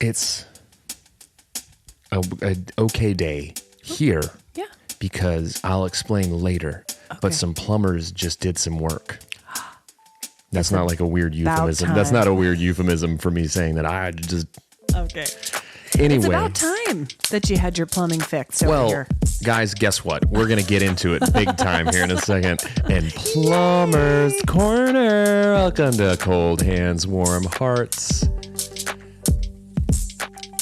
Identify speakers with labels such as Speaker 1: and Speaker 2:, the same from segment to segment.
Speaker 1: it's a okay day here.
Speaker 2: Yeah.
Speaker 1: Because I'll explain later.
Speaker 2: Okay.
Speaker 1: But some plumbers just did some work. That's
Speaker 2: It's
Speaker 1: not like a weird euphemism. That's
Speaker 2: time.
Speaker 1: not a weird euphemism for me saying that I just...
Speaker 2: Okay.
Speaker 1: Anyway.
Speaker 2: It's about time that you had your plumbing fixed over here.
Speaker 1: Guys, guess what? We're going to get into it big time here in a second. And Plumber's Corner. Welcome to Cold Hands, Warm Hearts.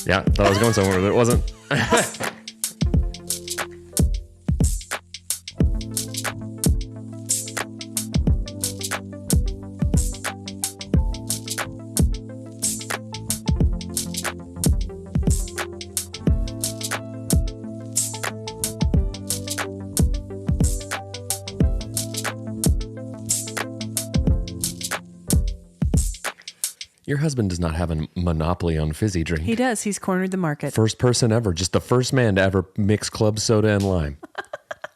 Speaker 1: Yeah, thought I was going somewhere, but it wasn't. Your husband does not have a monopoly on fizzy drink.
Speaker 2: He does. He's cornered the market.
Speaker 1: First person ever, just the first man to ever mix club soda and lime.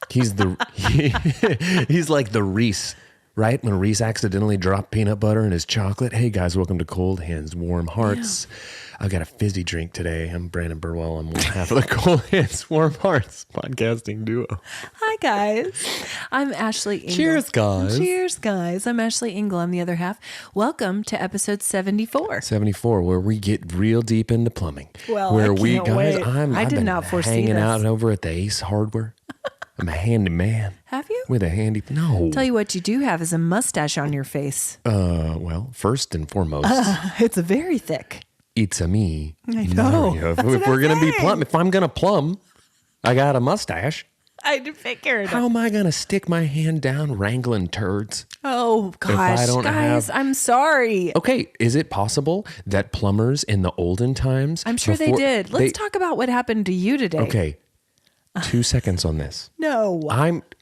Speaker 1: He's like the Reese, right? When Reese accidentally dropped peanut butter in his chocolate. Hey guys, welcome to Cold Hands, Warm Hearts. Yeah. I've got a fizzy drink today. I'm Brandon Birdwell. I'm one half of the Cold Hands, Warm Hearts podcasting duo.
Speaker 2: Hi guys. I'm Ashley Engle.
Speaker 1: Cheers, guys.
Speaker 2: Cheers, guys. I'm Ashley Engle. I'm the other half. Welcome to episode 74.
Speaker 1: 74, where we get real deep into plumbing.
Speaker 2: Well,
Speaker 1: where
Speaker 2: I can't wait.
Speaker 1: I've
Speaker 2: did
Speaker 1: been
Speaker 2: not foresee
Speaker 1: hanging
Speaker 2: this.
Speaker 1: out over at the Ace Hardware. I'm a handyman.
Speaker 2: Have you?
Speaker 1: With a handy... No.
Speaker 2: Tell you what you do have is a mustache on your face.
Speaker 1: Well, first and foremost...
Speaker 2: It's very thick.
Speaker 1: It's a me.
Speaker 2: I know.
Speaker 1: Mario. If we're going to be plumb... If I'm going to plumb, I got a mustache.
Speaker 2: I figured.
Speaker 1: How am I going to stick my hand down wrangling turds?
Speaker 2: Oh, gosh. Guys, I'm sorry.
Speaker 1: Okay, is it possible that plumbers in the olden times...
Speaker 2: I'm sure they did. Let's talk about what happened to you today.
Speaker 1: Okay. 2 seconds on this.
Speaker 2: No.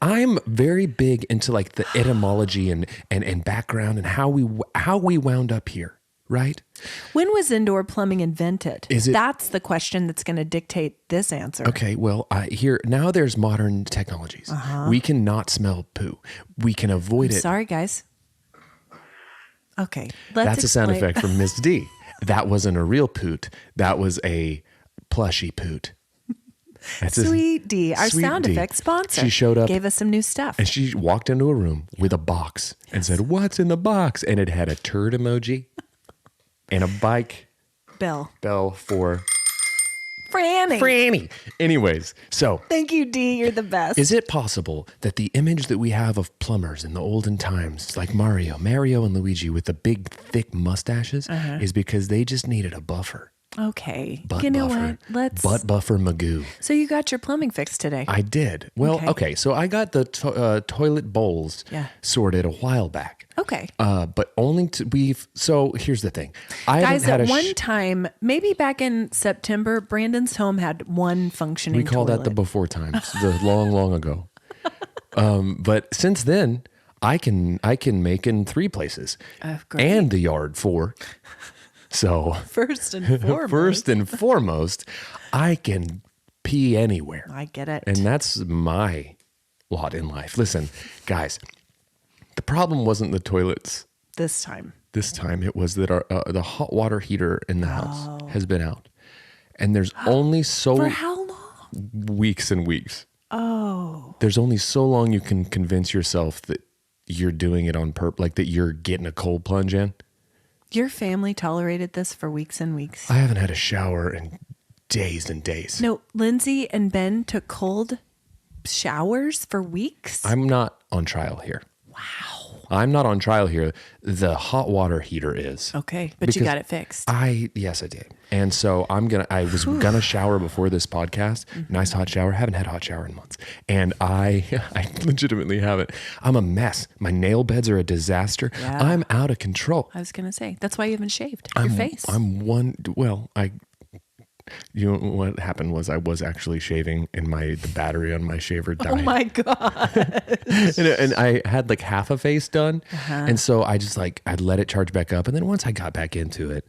Speaker 1: I'm very big into like the etymology and background and how we wound up here, right?
Speaker 2: When was indoor plumbing invented?
Speaker 1: Is it?
Speaker 2: That's the question that's going to dictate this answer.
Speaker 1: Okay, well, now there's modern technologies. We can not smell poo. We can avoid it.
Speaker 2: Sorry, guys. Okay,
Speaker 1: That's a sound effect from Miss D. That wasn't a real poot. That was a plushy poot.
Speaker 2: Sweet D, our sound effect sponsor.
Speaker 1: She showed up,
Speaker 2: gave us some new stuff.
Speaker 1: and she walked into a room with a box and said, "What's in the box?" And it had a turd emoji and a bike
Speaker 2: bell
Speaker 1: for
Speaker 2: Franny.
Speaker 1: Anyways, so
Speaker 2: thank you, D. You're the best.
Speaker 1: is it possible that the image that we have of plumbers in the olden times, like Mario and Luigi with the big thick mustaches, is because they just needed a buffer?
Speaker 2: Okay.
Speaker 1: Butt
Speaker 2: you know
Speaker 1: buffer.
Speaker 2: what?
Speaker 1: Butt buffer Magoo.
Speaker 2: So you got your plumbing fixed today.
Speaker 1: I did. Well, okay. So I got the toilet bowls sorted a while back.
Speaker 2: Okay.
Speaker 1: But only so here's the thing.
Speaker 2: Guys, at one time, maybe back in September, Brandon's home had one functioning
Speaker 1: We call
Speaker 2: toilet.
Speaker 1: that the before times, the long ago. But since then, I can make in 3 places.
Speaker 2: Great.
Speaker 1: And the yard 4. So
Speaker 2: First and foremost,
Speaker 1: I can pee anywhere.
Speaker 2: I get it.
Speaker 1: And that's my lot in life. Listen, guys, the problem wasn't the toilets
Speaker 2: this time.
Speaker 1: This time it was that the hot water heater in the house has been out. And there's only
Speaker 2: For how long?
Speaker 1: weeks and weeks.
Speaker 2: Oh.
Speaker 1: There's only so long you can convince yourself that you're doing it on purpose, like that you're getting a cold plunge in.
Speaker 2: Your family tolerated this for weeks and weeks.
Speaker 1: I haven't had a shower in days and days.
Speaker 2: No, Lindsay and Ben took cold showers for weeks.
Speaker 1: I'm not on trial here.
Speaker 2: Wow.
Speaker 1: I'm not on trial here. The hot water heater is.
Speaker 2: Okay, but you got it fixed.
Speaker 1: Yes, I did. And so I was gonna shower before this podcast. Nice hot shower. Haven't had a hot shower in months. And I legitimately haven't. I'm a mess. My nail beds are a disaster.
Speaker 2: Yeah.
Speaker 1: I'm out of control.
Speaker 2: I was going to say, that's why you haven't shaved your face.
Speaker 1: You know what happened was I was actually shaving and the battery on my shaver died.
Speaker 2: Oh my God.
Speaker 1: and I had like half a face done. And so I just I'd let it charge back up. And then once I got back into it,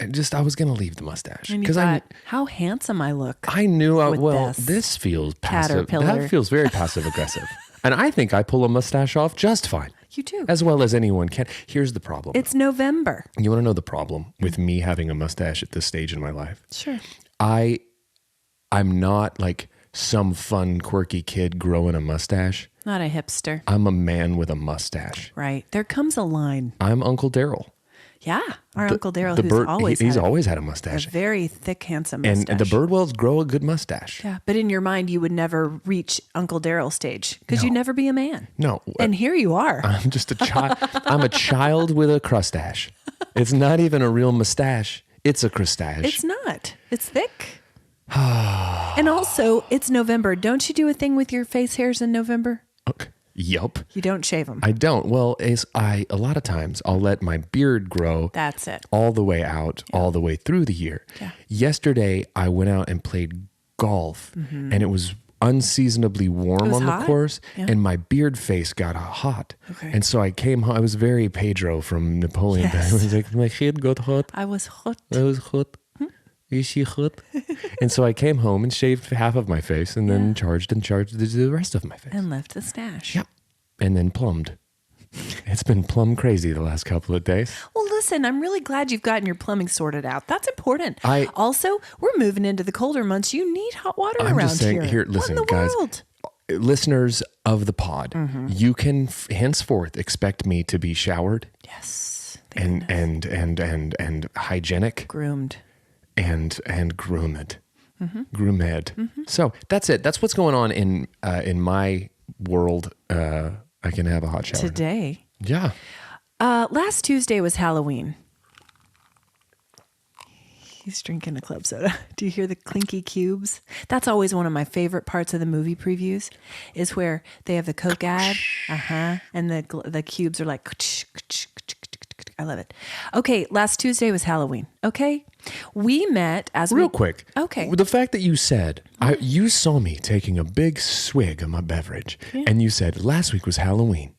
Speaker 1: I was going to leave the mustache.
Speaker 2: And you thought, how handsome I look.
Speaker 1: I knew,
Speaker 2: with
Speaker 1: this feels passive.
Speaker 2: caterpillar.
Speaker 1: That feels very passive aggressive. And I think I pull a mustache off just fine.
Speaker 2: You do.
Speaker 1: As well as anyone can. Here's the problem.
Speaker 2: It's November.
Speaker 1: You want to know the problem with me having a mustache at this stage in my life?
Speaker 2: Sure.
Speaker 1: I'm not like some fun, quirky kid growing a mustache.
Speaker 2: Not a hipster.
Speaker 1: I'm a man with a mustache.
Speaker 2: Right. There comes a line.
Speaker 1: I'm Uncle Daryl.
Speaker 2: Yeah. Our Uncle Daryl,
Speaker 1: He's always had a
Speaker 2: a
Speaker 1: mustache.
Speaker 2: very thick, handsome mustache.
Speaker 1: And the Birdwells grow a good mustache.
Speaker 2: Yeah. But in your mind, you would never reach Uncle Daryl stage because you'd never be a man.
Speaker 1: No.
Speaker 2: And here you are.
Speaker 1: I'm just a child. I'm a child with a crustache. It's not even a real mustache. It's a crustache.
Speaker 2: It's not. It's thick. And also, it's November. Don't you do a thing with your face hairs in November?
Speaker 1: Okay. Yup.
Speaker 2: You don't shave them.
Speaker 1: I don't. Well, a lot of times I'll let my beard grow.
Speaker 2: That's it.
Speaker 1: All the way out, all the way through the year.
Speaker 2: Yeah.
Speaker 1: Yesterday, I went out and played golf, and it was unseasonably warm
Speaker 2: was
Speaker 1: on the
Speaker 2: hot?
Speaker 1: course,
Speaker 2: Yeah.
Speaker 1: and my beard face got hot.
Speaker 2: Okay.
Speaker 1: And so I came home. I was very Pedro from Napoleon.
Speaker 2: Yes.
Speaker 1: I was like, my head got hot.
Speaker 2: I was hot.
Speaker 1: I was hot. Is she hot? And so I came home and shaved half of my face and then charged the rest of my face.
Speaker 2: And left the stash.
Speaker 1: Yep. And then plumbed. It's been plumb crazy the last couple of days.
Speaker 2: Well, listen, I'm really glad you've gotten your plumbing sorted out. That's important.
Speaker 1: Also,
Speaker 2: we're moving into the colder months. You need hot water
Speaker 1: I'm
Speaker 2: around
Speaker 1: just saying,
Speaker 2: here.
Speaker 1: listen,
Speaker 2: what in the
Speaker 1: guys,
Speaker 2: world?
Speaker 1: Listeners of the pod, you can henceforth expect me to be showered.
Speaker 2: Yes.
Speaker 1: And hygienic.
Speaker 2: Groomed.
Speaker 1: And groomed. Groomed. So that's it. That's what's going on in my world. I can have a hot shower
Speaker 2: Today.
Speaker 1: Yeah.
Speaker 2: Last Tuesday was Halloween. He's drinking a club soda. Do you hear the clinky cubes? That's always one of my favorite parts of the movie previews, is where they have the Coke ad, and the cubes are like, I love it. Okay, last Tuesday was Halloween. Okay, we met
Speaker 1: real quick.
Speaker 2: Okay,
Speaker 1: the fact that you said you saw me taking a big swig of my beverage, and you said last week was Halloween.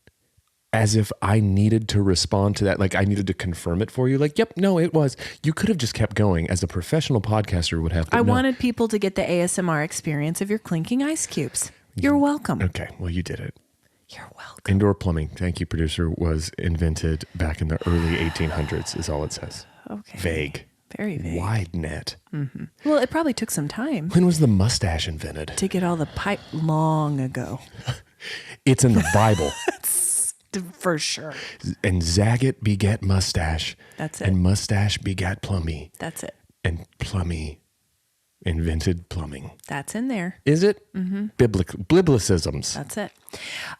Speaker 1: As if I needed to respond to that. Like I needed to confirm it for you. Like, yep, no, it was. You could have just kept going as a professional podcaster would have.
Speaker 2: I wanted people to get the ASMR experience of your clinking ice cubes. You're welcome.
Speaker 1: Okay, well, you did it.
Speaker 2: You're welcome.
Speaker 1: Indoor plumbing, thank you, producer, was invented back in the early 1800s, is all it says.
Speaker 2: Okay.
Speaker 1: Vague.
Speaker 2: Very vague.
Speaker 1: Wide net.
Speaker 2: Well, it probably took some time.
Speaker 1: When was the mustache invented?
Speaker 2: To get all the pipe long ago.
Speaker 1: It's in the Bible.
Speaker 2: For sure.
Speaker 1: And Zagat begat mustache.
Speaker 2: That's it.
Speaker 1: And mustache begat plummy.
Speaker 2: That's it.
Speaker 1: And plummy invented plumbing.
Speaker 2: That's in there.
Speaker 1: Is it? Mm-hmm. Biblicisms.
Speaker 2: That's it.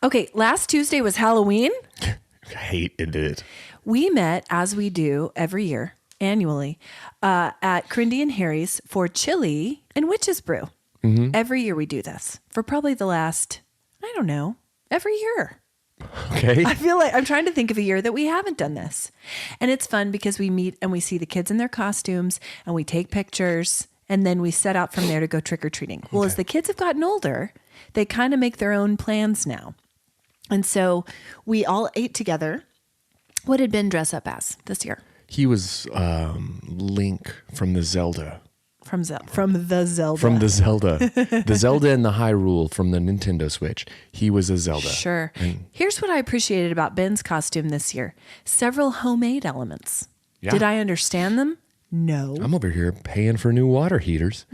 Speaker 2: Okay, last Tuesday was Halloween.
Speaker 1: I hated it.
Speaker 2: We met, as we do every year, annually, at Crindy and Harry's for chili and witch's brew. Mm-hmm. Every year we do this for probably the last, I don't know, every year.
Speaker 1: Okay.
Speaker 2: I feel like I'm trying to think of a year that we haven't done this. And it's fun because we meet and we see the kids in their costumes and we take pictures and then we set out from there to go trick-or-treating. Well, as the kids have gotten older, they kind of make their own plans now. And so we all ate together. What did Ben dress up as this year?
Speaker 1: He was Link from the Zelda.
Speaker 2: From the Zelda.
Speaker 1: From the Zelda. The Zelda and the Hyrule from the Nintendo Switch. He was a Zelda.
Speaker 2: Sure. Here's what I appreciated about Ben's costume this year. Several homemade elements. Yeah. Did I understand them? No.
Speaker 1: I'm over here paying for new water heaters.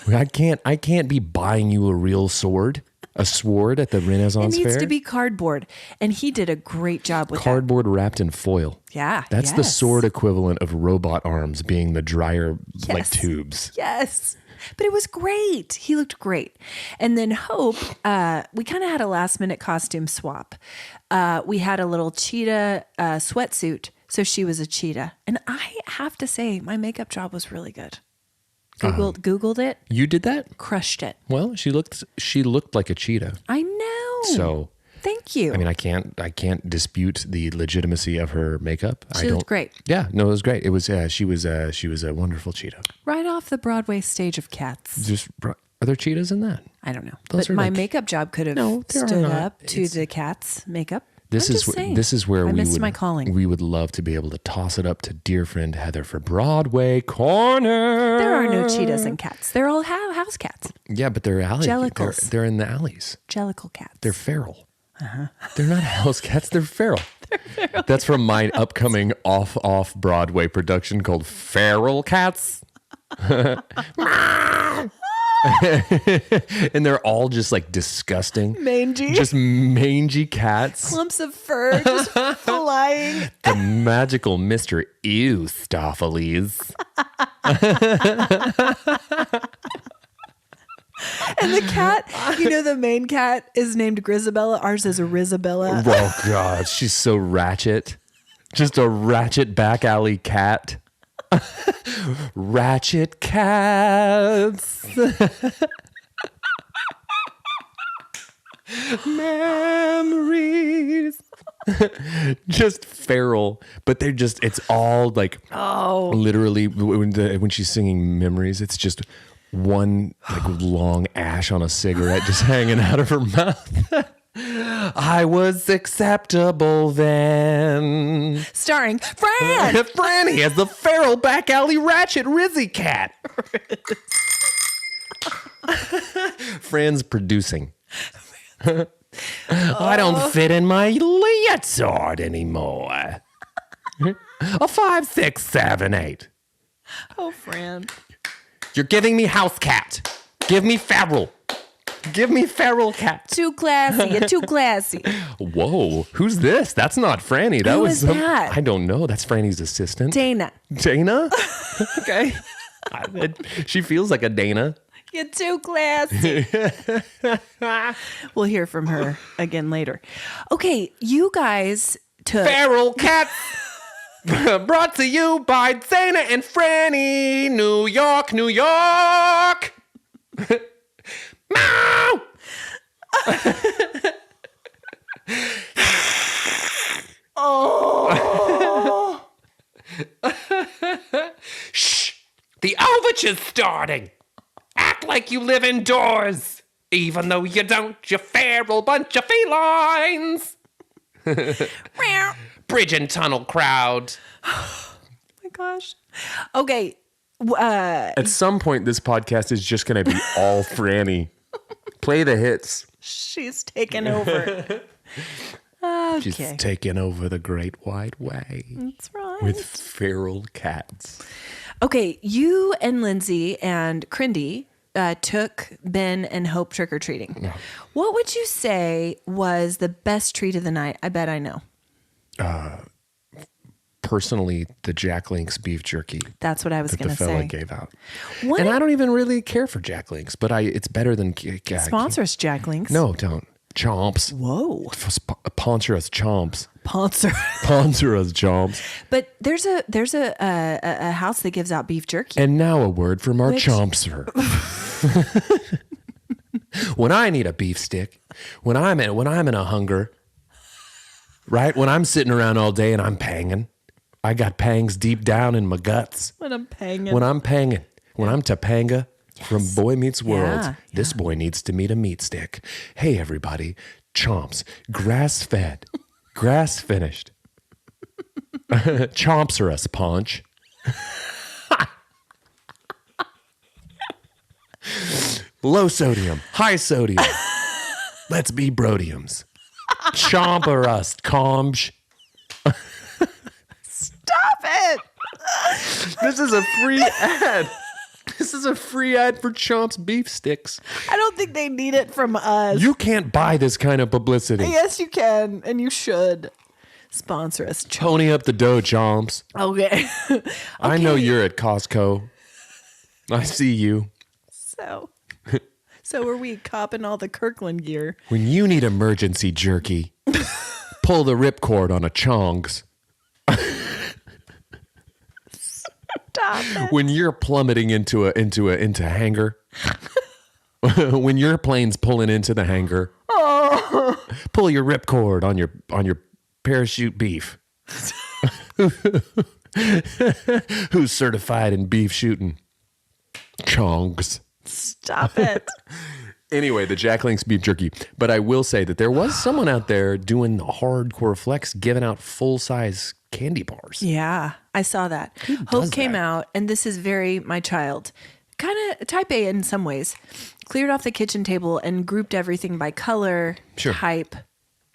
Speaker 1: I can't be buying you a real sword. A sword at the Renaissance Fair?
Speaker 2: It needs to be cardboard. And he did a great job with
Speaker 1: cardboard wrapped in foil.
Speaker 2: Yeah.
Speaker 1: That's the sword equivalent of robot arms being the dryer like tubes.
Speaker 2: Yes. But it was great. He looked great. And then Hope, we kind of had a last minute costume swap. We had a little cheetah sweatsuit. So she was a cheetah. And I have to say, my makeup job was really good. Googled it.
Speaker 1: You did that?
Speaker 2: Crushed it.
Speaker 1: Well, she looked like a cheetah.
Speaker 2: I know.
Speaker 1: So
Speaker 2: thank you.
Speaker 1: I mean, I can't dispute the legitimacy of her makeup.
Speaker 2: She looked great.
Speaker 1: Yeah, no, it was great. It was she was a wonderful cheetah.
Speaker 2: Right off the Broadway stage of Cats.
Speaker 1: Are there cheetahs in that?
Speaker 2: I don't know. But my makeup job could have stood up to the Cats makeup.
Speaker 1: This is where
Speaker 2: we
Speaker 1: would love to be able to toss it up to dear friend Heather for Broadway Corner.
Speaker 2: There are no cheetahs and cats. They're all house cats.
Speaker 1: Yeah, but they're alley.
Speaker 2: Jellicles.
Speaker 1: They're in the alleys.
Speaker 2: Jellicle cats.
Speaker 1: They're feral. They're not house cats. They're feral. That's from my upcoming off Broadway production called Feral Cats. And they're all just like disgusting.
Speaker 2: Mangy.
Speaker 1: Just mangy cats.
Speaker 2: Clumps of fur just flying.
Speaker 1: The magical Mr. Eustophiles.
Speaker 2: And the cat, the main cat is named Grisabella. Ours is Rizabella.
Speaker 1: Oh, God. She's so ratchet. Just a ratchet back alley cat. Ratchet cats. Memories. Just feral, but it's all like, literally when she's singing Memories, it's just one like long ash on a cigarette just hanging out of her mouth. I was acceptable then.
Speaker 2: Starring Fran.
Speaker 1: Franny as the feral back alley ratchet Rizzy cat. Fran's producing. I don't fit in my leotard anymore. A 5, 6, 7, 8.
Speaker 2: Oh, Fran.
Speaker 1: You're giving me house cat. Give me feral. Give me feral cat.
Speaker 2: Too classy. You're too classy.
Speaker 1: Whoa, who's this? That's not Franny.
Speaker 2: Who is that?
Speaker 1: I don't know. That's Franny's assistant.
Speaker 2: Dana.
Speaker 1: Dana? Okay. She feels like a Dana.
Speaker 2: You're too classy. We'll hear from her again later. Okay, you guys took...
Speaker 1: Feral cat. Brought to you by Dana and Franny. New York, New York. Meow. Oh. Shh. The overture's starting. Act like you live indoors, even though you don't, you feral bunch of felines. Bridge and tunnel crowd.
Speaker 2: Oh my gosh. Okay.
Speaker 1: At some point, this podcast is just going to be all Franny. Play the hits.
Speaker 2: She's taken over. Okay.
Speaker 1: She's taken over the great wide way.
Speaker 2: That's right.
Speaker 1: With feral cats.
Speaker 2: Okay, you and Lindsay and Crindy took Ben and Hope trick-or-treating.
Speaker 1: Yeah.
Speaker 2: What would you say was the best treat of the night? I bet I know.
Speaker 1: Personally, the Jack Link's beef jerky.
Speaker 2: That's what I was
Speaker 1: that
Speaker 2: going
Speaker 1: the
Speaker 2: to
Speaker 1: fella
Speaker 2: say.
Speaker 1: gave out.
Speaker 2: What?
Speaker 1: And I don't even really care for Jack Link's, but it's better than...
Speaker 2: Sponsor us, Jack Links.
Speaker 1: No, don't. Chomps.
Speaker 2: Whoa.
Speaker 1: Sponsor us, Chomps.
Speaker 2: Sponsor.
Speaker 1: Sponsor us, Chomps.
Speaker 2: But there's a house that gives out beef jerky.
Speaker 1: And now a word from our
Speaker 2: Which-
Speaker 1: Chompser. When I need a beef stick, when I'm in a hunger, right? When I'm sitting around all day and I'm panging, I got pangs deep down in my guts.
Speaker 2: When I'm panging.
Speaker 1: When I'm panging, when I'm Topanga from Boy Meets World,
Speaker 2: Yeah,
Speaker 1: this boy needs to meet a meat stick. Hey, everybody, Chomps, grass-fed, grass-finished. Chompser us, Paunch. Low sodium, high sodium. Let's be brodiums. Chomper us, Comj.
Speaker 2: Stop it.
Speaker 1: This is a free ad. This is a free ad for Chomp's beef sticks.
Speaker 2: I don't think they need it from us.
Speaker 1: You can't buy this kind of publicity.
Speaker 2: Yes, you can, and you should. Sponsor us.
Speaker 1: Pony up the dough, Chomps.
Speaker 2: Okay.
Speaker 1: I know you're at Costco. I see you.
Speaker 2: So are we copping all the Kirkland gear?
Speaker 1: When you need emergency jerky, pull the ripcord on a Chongs.
Speaker 2: Stop it.
Speaker 1: When you're plummeting into hangar, when your plane's pulling into the hangar, pull your ripcord on your parachute beef. Who's certified in beef shooting? Chongs.
Speaker 2: Stop it.
Speaker 1: Anyway, the Jack Link's beef jerky. But I will say that there was someone out there doing the hardcore flex, giving out full-size candy bars.
Speaker 2: Yeah, I saw that. Hope came out, and this is very my child, kind of type A in some ways. Cleared off the kitchen table and grouped everything by color, type,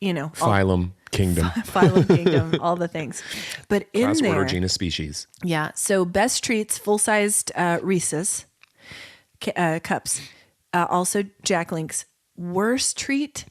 Speaker 2: all
Speaker 1: Phylum, kingdom.
Speaker 2: phylum, kingdom, all the things. But in
Speaker 1: Class,
Speaker 2: there,
Speaker 1: order, genus, species.
Speaker 2: yeah. So best treats, full-sized Reese's cups, also Jack Links. Worst treat,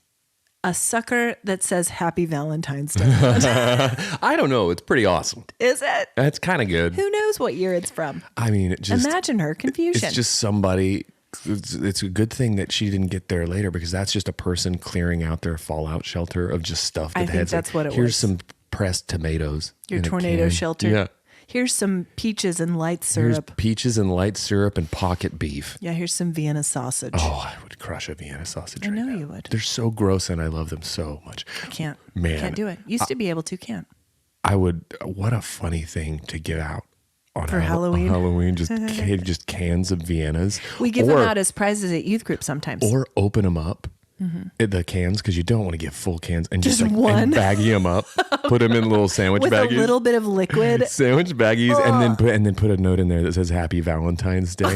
Speaker 2: a sucker that says Happy Valentine's Day.
Speaker 1: I don't know. It's pretty awesome.
Speaker 2: Is it?
Speaker 1: That's kind of good.
Speaker 2: Who knows what year it's from?
Speaker 1: I mean,
Speaker 2: Imagine her confusion.
Speaker 1: It's just somebody. It's a good thing that she didn't get there later, because that's just a person clearing out their fallout shelter of just stuff. That
Speaker 2: I think that's what it was.
Speaker 1: Here's some pressed tomatoes.
Speaker 2: Your
Speaker 1: in a
Speaker 2: tornado
Speaker 1: can.
Speaker 2: shelter.
Speaker 1: Yeah.
Speaker 2: Here's some peaches and light
Speaker 1: Here's
Speaker 2: syrup.
Speaker 1: peaches and light syrup and pocket beef.
Speaker 2: Yeah, here's some Vienna sausage.
Speaker 1: Oh, I would crush a Vienna sausage.
Speaker 2: I
Speaker 1: right
Speaker 2: know
Speaker 1: now.
Speaker 2: you would.
Speaker 1: They're so gross, and I love them so much.
Speaker 2: I can't.
Speaker 1: Man.
Speaker 2: Can't do it. Used to be able to, can't.
Speaker 1: I would. What a funny thing to give out on
Speaker 2: For Halloween.
Speaker 1: On Halloween, just cans of Viennas.
Speaker 2: We give them out as prizes at youth group sometimes.
Speaker 1: Or open them up, the cans, because you don't want to get full cans, and
Speaker 2: Just
Speaker 1: like,
Speaker 2: one.
Speaker 1: and baggie them up, put them in little sandwich
Speaker 2: with
Speaker 1: baggies,
Speaker 2: a little bit of liquid.
Speaker 1: sandwich baggies, and then put a note in there that says Happy Valentine's Day.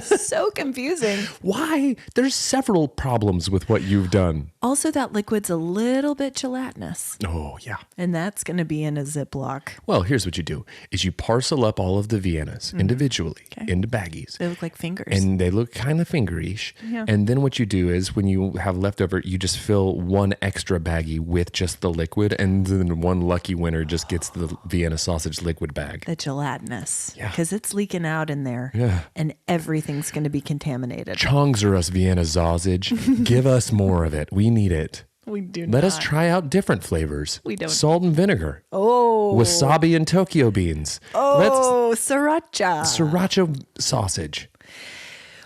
Speaker 2: So confusing.
Speaker 1: Why? There's several problems with what you've done.
Speaker 2: Also, that liquid's a little bit gelatinous,
Speaker 1: Oh yeah.
Speaker 2: and that's going to be in a Ziploc.
Speaker 1: Well, here's what you do: is you parcel up all of the Viennas individually into baggies.
Speaker 2: They look like fingers.
Speaker 1: And they look kind of fingerish.
Speaker 2: Yeah.
Speaker 1: And then what you do is, when you have leftover, you just fill one extra baggie with just the liquid, and then one lucky winner just gets the Vienna sausage liquid bag.
Speaker 2: the gelatinous.
Speaker 1: Yeah.
Speaker 2: Because it's leaking out in there.
Speaker 1: Yeah.
Speaker 2: And everything's going to be contaminated.
Speaker 1: Chongzer us Vienna sausage. Give us more of it. We need it.
Speaker 2: We do
Speaker 1: Let us try out different flavors.
Speaker 2: We don't.
Speaker 1: Salt and vinegar.
Speaker 2: Oh.
Speaker 1: Wasabi and Tokyo beans.
Speaker 2: Oh, sriracha.
Speaker 1: Sriracha sausage.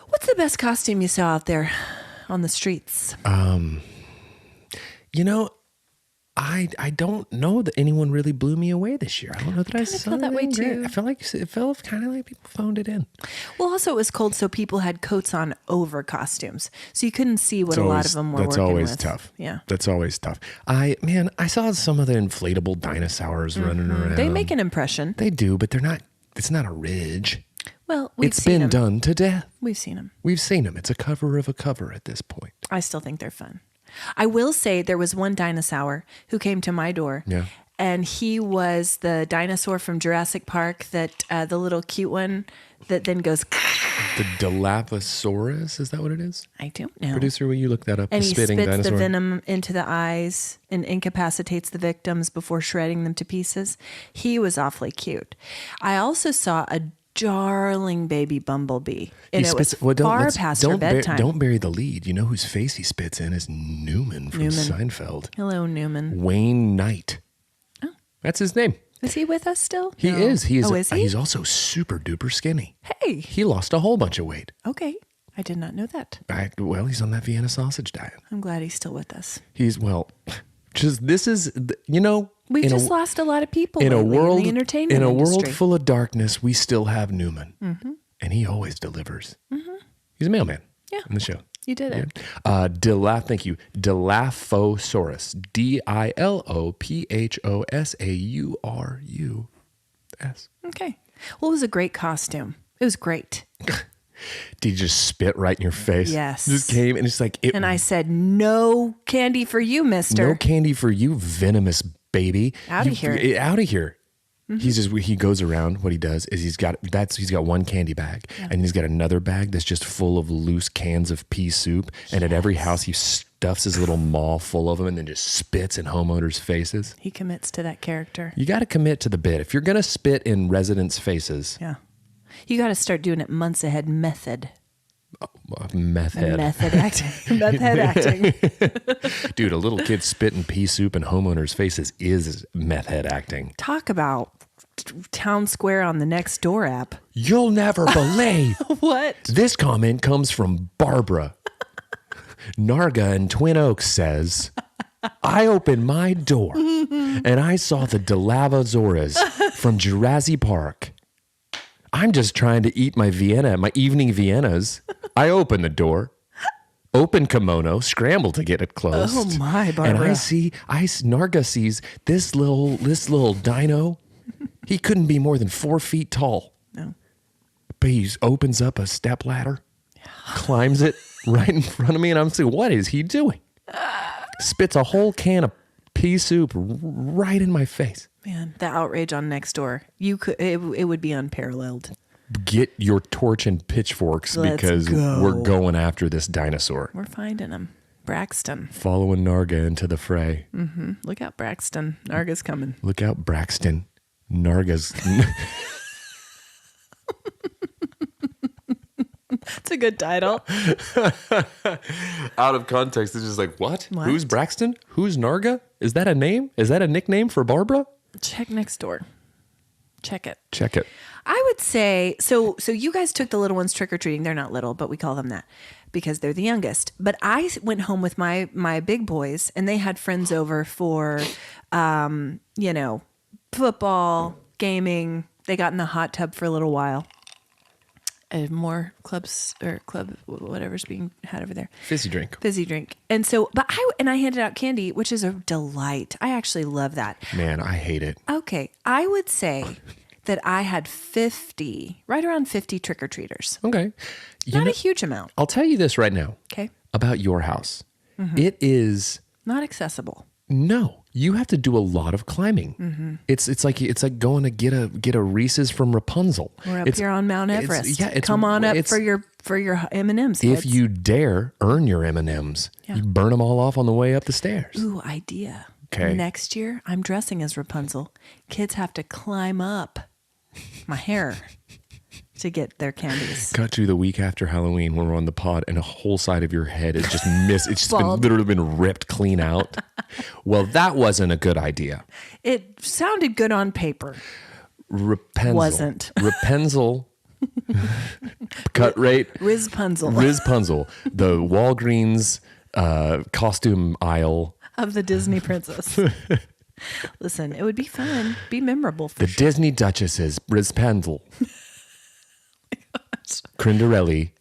Speaker 2: What's the best costume you saw out there on the streets?
Speaker 1: You know, I don't know that anyone really blew me away this year. I don't know that I saw
Speaker 2: feel that way
Speaker 1: anything great.
Speaker 2: too.
Speaker 1: I felt like it felt kind of like people phoned it in.
Speaker 2: Well, also it was cold, so people had coats on over costumes, so you couldn't see what a lot of them were
Speaker 1: That's
Speaker 2: working
Speaker 1: always
Speaker 2: with.
Speaker 1: tough.
Speaker 2: Yeah,
Speaker 1: That's always tough. I saw some of the inflatable dinosaurs running around.
Speaker 2: they make an impression.
Speaker 1: They do, but they're not. It's not a ridge.
Speaker 2: Well, we've
Speaker 1: It's
Speaker 2: seen
Speaker 1: been
Speaker 2: them.
Speaker 1: done to death.
Speaker 2: We've seen them.
Speaker 1: We've seen them. It's a cover of a cover at this point.
Speaker 2: I still think they're fun. I will say there was one dinosaur who came to my door.
Speaker 1: Yeah.
Speaker 2: And he was the dinosaur from Jurassic Park, that the little cute one that then goes.
Speaker 1: The Dilophosaurus, is that what it is?
Speaker 2: I don't know.
Speaker 1: Producer, will you look that up?
Speaker 2: And
Speaker 1: The
Speaker 2: he
Speaker 1: spitting
Speaker 2: spits
Speaker 1: dinosaur.
Speaker 2: the venom into the eyes and incapacitates the victims before shredding them to pieces. He was awfully cute. I also saw a darling baby bumblebee, and it was far past her bedtime.
Speaker 1: Don't bury the lead. You know whose face he spits in is Newman from Seinfeld.
Speaker 2: Hello, Newman.
Speaker 1: Wayne Knight.
Speaker 2: Oh.
Speaker 1: That's his name.
Speaker 2: Is he with us still?
Speaker 1: He
Speaker 2: No.
Speaker 1: is. He is.
Speaker 2: Oh, is he?
Speaker 1: He's also super duper skinny.
Speaker 2: Hey.
Speaker 1: He lost a whole bunch of weight.
Speaker 2: Okay. I did not know that.
Speaker 1: Well, he's on that Vienna sausage diet.
Speaker 2: I'm glad he's still with us.
Speaker 1: He's this is, you know,
Speaker 2: We just lost a lot of people
Speaker 1: in a
Speaker 2: lately
Speaker 1: world
Speaker 2: in the entertainment
Speaker 1: in a
Speaker 2: industry.
Speaker 1: world full of darkness. We still have Newman, and he always delivers. He's a mailman.
Speaker 2: Yeah.
Speaker 1: In the show.
Speaker 2: You did it.
Speaker 1: Thank you. Dilophosaurus. Dilophosaurus.
Speaker 2: Okay. Well, it was a great costume. It was great.
Speaker 1: Did you just spit right in your face?
Speaker 2: Yes.
Speaker 1: Just came and it's like
Speaker 2: And I said, no candy for you, mister.
Speaker 1: no candy for you, venomous baby.
Speaker 2: Outta here.
Speaker 1: Out of here. He goes around. What he does is he's got one candy bag, and he's got another bag that's just full of loose cans of pea soup. And at every house, he stuffs his little maw full of them, and then just spits in homeowners' faces.
Speaker 2: He commits to that character.
Speaker 1: You got to commit to the bit. If you're gonna spit in residents' faces,
Speaker 2: Yeah. You got to start doing it months ahead. Method.
Speaker 1: meth head.
Speaker 2: Method acting. Method acting.
Speaker 1: Dude, a little kid spitting pea soup in homeowners' faces is meth head acting.
Speaker 2: Talk about Town Square on the Next Door app.
Speaker 1: You'll never believe.
Speaker 2: What?
Speaker 1: This comment comes from Barbara. Narga in Twin Oaks says, I opened my door and I saw the Dilophosaurus from Jurassic Park. I'm just trying to eat my evening Viennas. I open the door, open kimono, scramble to get it closed.
Speaker 2: Oh my, Barbara.
Speaker 1: And Narga sees this little dino. He couldn't be more than 4 feet tall.
Speaker 2: No.
Speaker 1: But he opens up a step ladder, climbs it right in front of me, and I'm saying, what is he doing? Spits a whole can of pea soup right in my face.
Speaker 2: Man, the outrage on Nextdoor. It would be unparalleled.
Speaker 1: Get your torch and pitchforks because we're going after this dinosaur.
Speaker 2: We're finding him. Braxton.
Speaker 1: Following Narga into the fray.
Speaker 2: Mm-hmm. Look out, Braxton. Narga's coming.
Speaker 1: Look out, Braxton. Narga's...
Speaker 2: It's a good title.
Speaker 1: Out of context, it's just like, what? Who's Braxton? Who's Narga? Is that a name? Is that a nickname for Barbara?
Speaker 2: Check Nextdoor. Check it.
Speaker 1: Check it.
Speaker 2: I would say, so you guys took the little ones trick-or-treating. They're not little, but we call them that because they're the youngest. But I went home with my big boys, and they had friends over for, football, gaming. They got in the hot tub for a little while. More club whatever's being had over there.
Speaker 1: Fizzy drink.
Speaker 2: And so, I handed out candy, which is a delight. I actually love that.
Speaker 1: Man, I hate it.
Speaker 2: Okay. I would say that I had right around 50 trick-or-treaters.
Speaker 1: Okay.
Speaker 2: Not a huge amount.
Speaker 1: I'll tell you this right now.
Speaker 2: Okay.
Speaker 1: About your house. Mm-hmm. It is
Speaker 2: not accessible.
Speaker 1: No, you have to do a lot of climbing. Mm-hmm. It's like going to get a Reese's from Rapunzel.
Speaker 2: We're up here on Mount Everest. Come on up for your M&Ms.
Speaker 1: If you dare earn your M&Ms, you burn them all off on the way up the stairs.
Speaker 2: Ooh, idea.
Speaker 1: Okay.
Speaker 2: Next year, I'm dressing as Rapunzel. Kids have to climb up my hair to get their candies.
Speaker 1: Cut to the week after Halloween when we're on the pod and a whole side of your head is just missed. It's just literally been ripped clean out. Well, that wasn't a good idea.
Speaker 2: It sounded good on paper.
Speaker 1: Rapunzel.
Speaker 2: Wasn't.
Speaker 1: Rapunzel. Cut rate.
Speaker 2: Rizpunzel.
Speaker 1: The Walgreens costume aisle.
Speaker 2: Of the Disney princess. Listen, it would be fun. Be memorable for
Speaker 1: sure. The Disney Duchesses. Rapunzel. Grinderelli.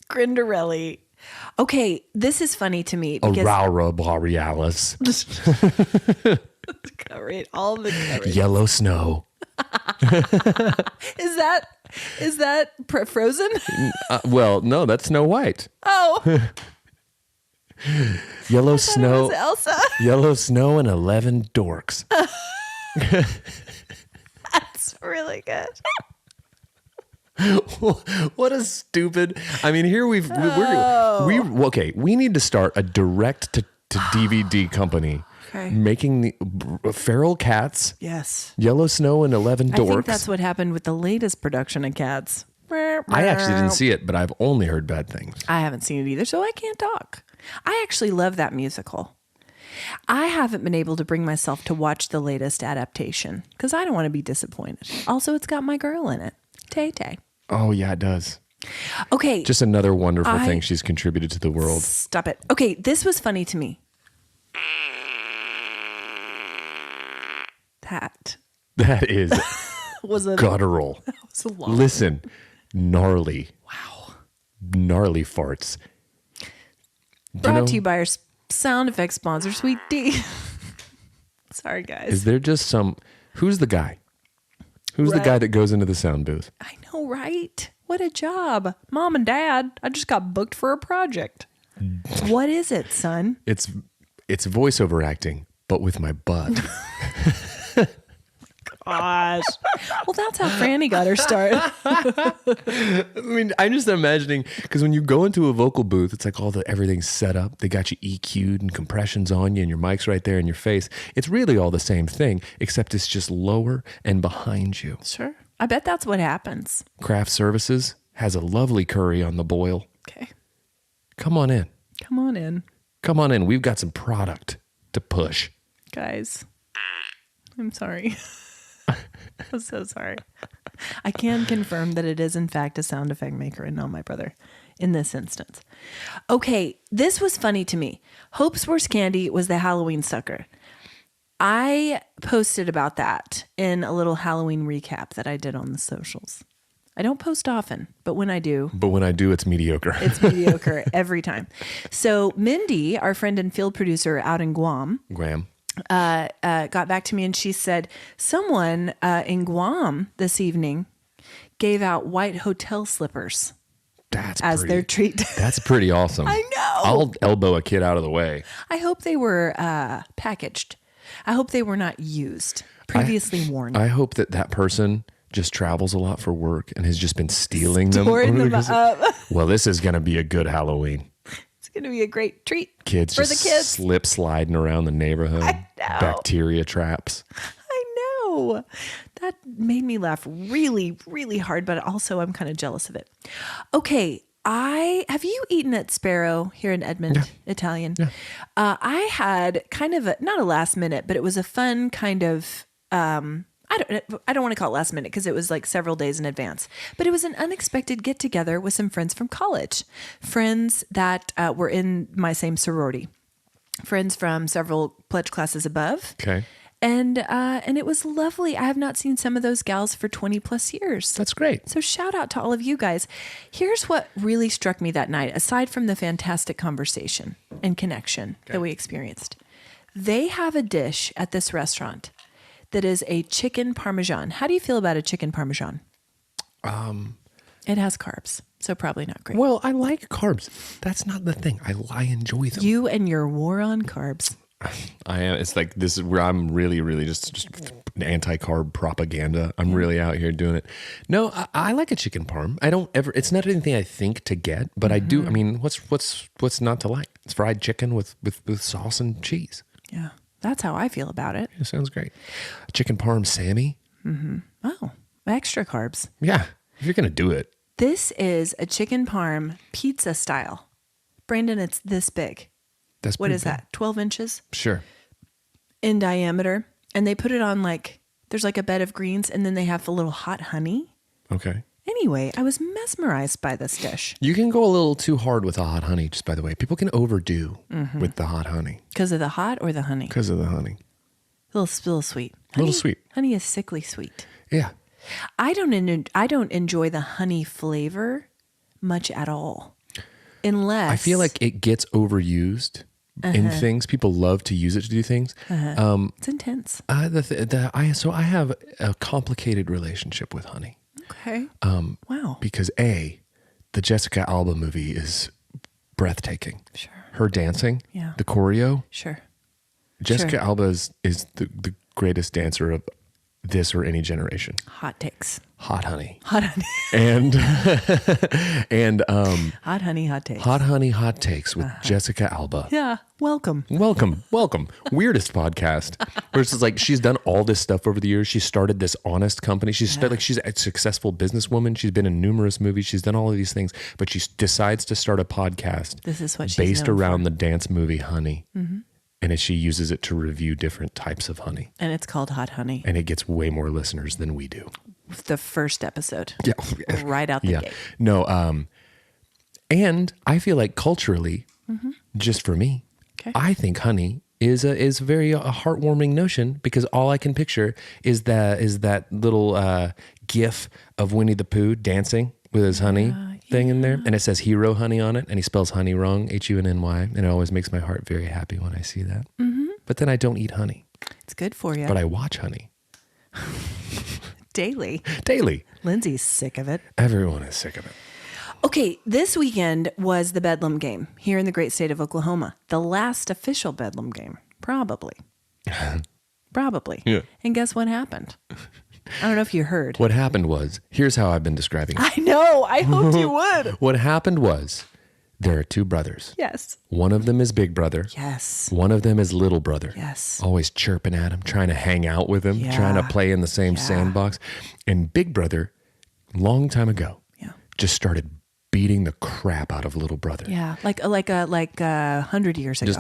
Speaker 2: Okay, this is funny to me because
Speaker 1: Aurora Borealis.
Speaker 2: Rate all the coverage.
Speaker 1: Yellow snow.
Speaker 2: Is that Frozen?
Speaker 1: Well, no, that's Snow White.
Speaker 2: Oh.
Speaker 1: Yellow snow.
Speaker 2: It was Elsa.
Speaker 1: Yellow snow and 11 dorks.
Speaker 2: That's really good.
Speaker 1: What a stupid. I mean, here we need to start a direct to DVD company.
Speaker 2: Okay.
Speaker 1: Making the feral cats.
Speaker 2: Yes.
Speaker 1: Yellow snow and 11 dorks.
Speaker 2: I think that's what happened with the latest production of Cats.
Speaker 1: I actually didn't see it, but I've only heard bad things.
Speaker 2: I haven't seen it either, so I can't talk. I actually love that musical. I haven't been able to bring myself to watch the latest adaptation because I don't want to be disappointed. Also, it's got my girl in it, Tay-Tay.
Speaker 1: Oh, yeah, it does.
Speaker 2: Okay.
Speaker 1: Just another wonderful thing she's contributed to the world.
Speaker 2: Stop it. Okay, this was funny to me.
Speaker 1: That is
Speaker 2: was a
Speaker 1: guttural.
Speaker 2: That was a lot.
Speaker 1: Listen, gnarly.
Speaker 2: Wow.
Speaker 1: Gnarly farts.
Speaker 2: Brought to you by our sound effects sponsor, Sweet D. Sorry, guys.
Speaker 1: Is there just who's the guy? Who's the guy that goes into the sound booth?
Speaker 2: I know, right? What a job. Mom and Dad, I just got booked for a project. What is it, son?
Speaker 1: It's voiceover acting, but with my butt.
Speaker 2: Gosh. Well, that's how Franny got her start.
Speaker 1: I mean, I'm just imagining, because when you go into a vocal booth, it's like everything's set up. They got you EQ'd and compressions on you and your mic's right there in your face. It's really all the same thing, except it's just lower and behind you.
Speaker 2: Sure. I bet that's what happens.
Speaker 1: Craft Services has a lovely curry on the boil.
Speaker 2: Okay.
Speaker 1: Come on in.
Speaker 2: Come on in.
Speaker 1: Come on in. We've got some product to push.
Speaker 2: Guys, I'm sorry. I'm so sorry. I can confirm that it is, in fact, a sound effect maker and not my brother in this instance. Okay, this was funny to me. Hope's Worst Candy was the Halloween sucker. I posted about that in a little Halloween recap that I did on the socials. I don't post often, but when I do.
Speaker 1: It's mediocre.
Speaker 2: It's mediocre every time. So Mindy, our friend and field producer out in Guam, got back to me and she said, someone in Guam this evening gave out white hotel slippers
Speaker 1: That's
Speaker 2: as
Speaker 1: pretty,
Speaker 2: their treat.
Speaker 1: That's pretty awesome.
Speaker 2: I know.
Speaker 1: I'll elbow a kid out of the way.
Speaker 2: I hope they were packaged. I hope they were not used, previously worn.
Speaker 1: I hope that person just travels a lot for work and has just been stealing
Speaker 2: Storing
Speaker 1: them.
Speaker 2: them up.
Speaker 1: Well, this is going to be a good Halloween.
Speaker 2: It's going to be a great treat
Speaker 1: Kids
Speaker 2: for
Speaker 1: just
Speaker 2: the kids.
Speaker 1: slip sliding around the neighborhood.
Speaker 2: I know.
Speaker 1: Bacteria traps.
Speaker 2: I know. That made me laugh really, really hard, but also I'm kind of jealous of it. Okay. Have you eaten at Sparrow here in Edmond, Italian?
Speaker 1: Yeah.
Speaker 2: I had kind of not a last minute, but it was a fun kind of, I don't want to call it last minute because it was like several days in advance, but it was an unexpected get together with some friends from college, friends that were in my same sorority, friends from several pledge classes above.
Speaker 1: Okay.
Speaker 2: And it was lovely. I have not seen some of those gals for 20 plus years.
Speaker 1: That's great.
Speaker 2: So shout out to all of you guys. Here's what really struck me that night, aside from the fantastic conversation and connection that we experienced. They have a dish at this restaurant that is a chicken parmesan. How do you feel about a chicken parmesan? It has carbs, so probably not great.
Speaker 1: Well, I like carbs. That's not the thing. I enjoy them.
Speaker 2: You and your war on carbs.
Speaker 1: I am. It's like this is where I'm really, really just anti-carb propaganda. I'm really out here doing it. No, I like a chicken parm. I don't ever. It's not anything I think to get, but I do. I mean, what's not to like? It's fried chicken with sauce and cheese.
Speaker 2: Yeah, that's how I feel about it.
Speaker 1: It sounds great. A chicken parm Sammy.
Speaker 2: Oh, extra carbs.
Speaker 1: Yeah, if you're gonna do it.
Speaker 2: This is a chicken parm pizza style. Brandon, it's this big.
Speaker 1: That's
Speaker 2: What
Speaker 1: pretty
Speaker 2: is
Speaker 1: big.
Speaker 2: that? 12 inches
Speaker 1: Sure.
Speaker 2: in diameter. And they put it on there's like a bed of greens and then they have a little hot honey.
Speaker 1: Okay.
Speaker 2: Anyway, I was mesmerized by this dish.
Speaker 1: You can go a little too hard with the hot honey, just by the way. People can overdo with the hot honey
Speaker 2: Because of the hot or the honey?
Speaker 1: because of the honey.
Speaker 2: A little sweet.
Speaker 1: A little sweet.
Speaker 2: Honey is sickly sweet.
Speaker 1: Yeah.
Speaker 2: I don't enjoy the honey flavor much at all. Unless
Speaker 1: I feel like it gets overused in things. People love to use it to do things.
Speaker 2: it's intense.
Speaker 1: So I have a complicated relationship with honey
Speaker 2: Okay. Wow.
Speaker 1: because the Jessica Alba movie is breathtaking.
Speaker 2: Sure.
Speaker 1: Her dancing,
Speaker 2: Yeah.
Speaker 1: the choreo.
Speaker 2: Sure.
Speaker 1: Jessica Alba is the greatest dancer of this or any generation.
Speaker 2: Hot takes.
Speaker 1: Hot honey.
Speaker 2: Hot honey.
Speaker 1: And
Speaker 2: Hot honey, hot takes.
Speaker 1: hot honey, hot takes with Jessica Alba.
Speaker 2: Yeah. Welcome.
Speaker 1: Welcome. Weirdest podcast. Where it's just like she's done all this stuff over the years. She started this honest company. She's a successful businesswoman. She's been in numerous movies. She's done all of these things, but she decides to start a podcast.
Speaker 2: This is what she's
Speaker 1: based
Speaker 2: known
Speaker 1: around
Speaker 2: for.
Speaker 1: the dance movie Honey. And she uses it to review different types of honey.
Speaker 2: And it's called Hot Honey.
Speaker 1: And it gets way more listeners than we do.
Speaker 2: The first episode.
Speaker 1: Yeah.
Speaker 2: Right out the gate.
Speaker 1: No, and I feel like culturally, just for me,
Speaker 2: Okay.
Speaker 1: I think honey is very a heartwarming notion because all I can picture is that little gif of Winnie the Pooh dancing with his honey thing in there, and it says hero honey on it, and he spells honey wrong, HUNNY, and it always makes my heart very happy when I see that. But then I don't eat honey,
Speaker 2: It's good for you.
Speaker 1: but I watch honey
Speaker 2: Daily.
Speaker 1: daily.
Speaker 2: Lindsay's sick of it.
Speaker 1: Everyone is sick of it.
Speaker 2: Okay, this weekend was the Bedlam game here in the great state of Oklahoma. The last official Bedlam game. Probably. Probably.
Speaker 1: Yeah.
Speaker 2: And guess what happened? I don't know if you heard.
Speaker 1: What happened was, here's how I've been describing it.
Speaker 2: I know. I hoped you would.
Speaker 1: What happened was, there are two brothers.
Speaker 2: Yes.
Speaker 1: One of them is big brother.
Speaker 2: Yes.
Speaker 1: One of them is little brother.
Speaker 2: Yes.
Speaker 1: Always chirping at him, trying to hang out with him,
Speaker 2: Yeah.
Speaker 1: trying to play in the same
Speaker 2: Yeah.
Speaker 1: sandbox. And big brother, long time ago,
Speaker 2: Yeah.
Speaker 1: just started beating the crap out of little brother.
Speaker 2: Yeah. Like 100 years ago.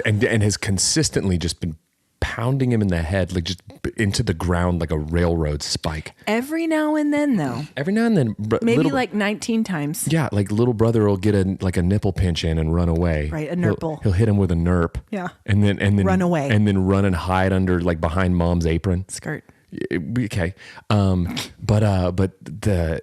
Speaker 1: And has consistently just been pounding him in the head, like just into the ground like a railroad spike.
Speaker 2: Every now and then, though.
Speaker 1: Every now and then,
Speaker 2: Maybe like 19 times.
Speaker 1: yeah, like little brother will get a nipple pinch in and run away.
Speaker 2: Right, a nurple.
Speaker 1: He'll hit him with a nerp.
Speaker 2: Yeah.
Speaker 1: And then
Speaker 2: Run away.
Speaker 1: And then run and hide under behind mom's apron.
Speaker 2: Skirt.
Speaker 1: Okay.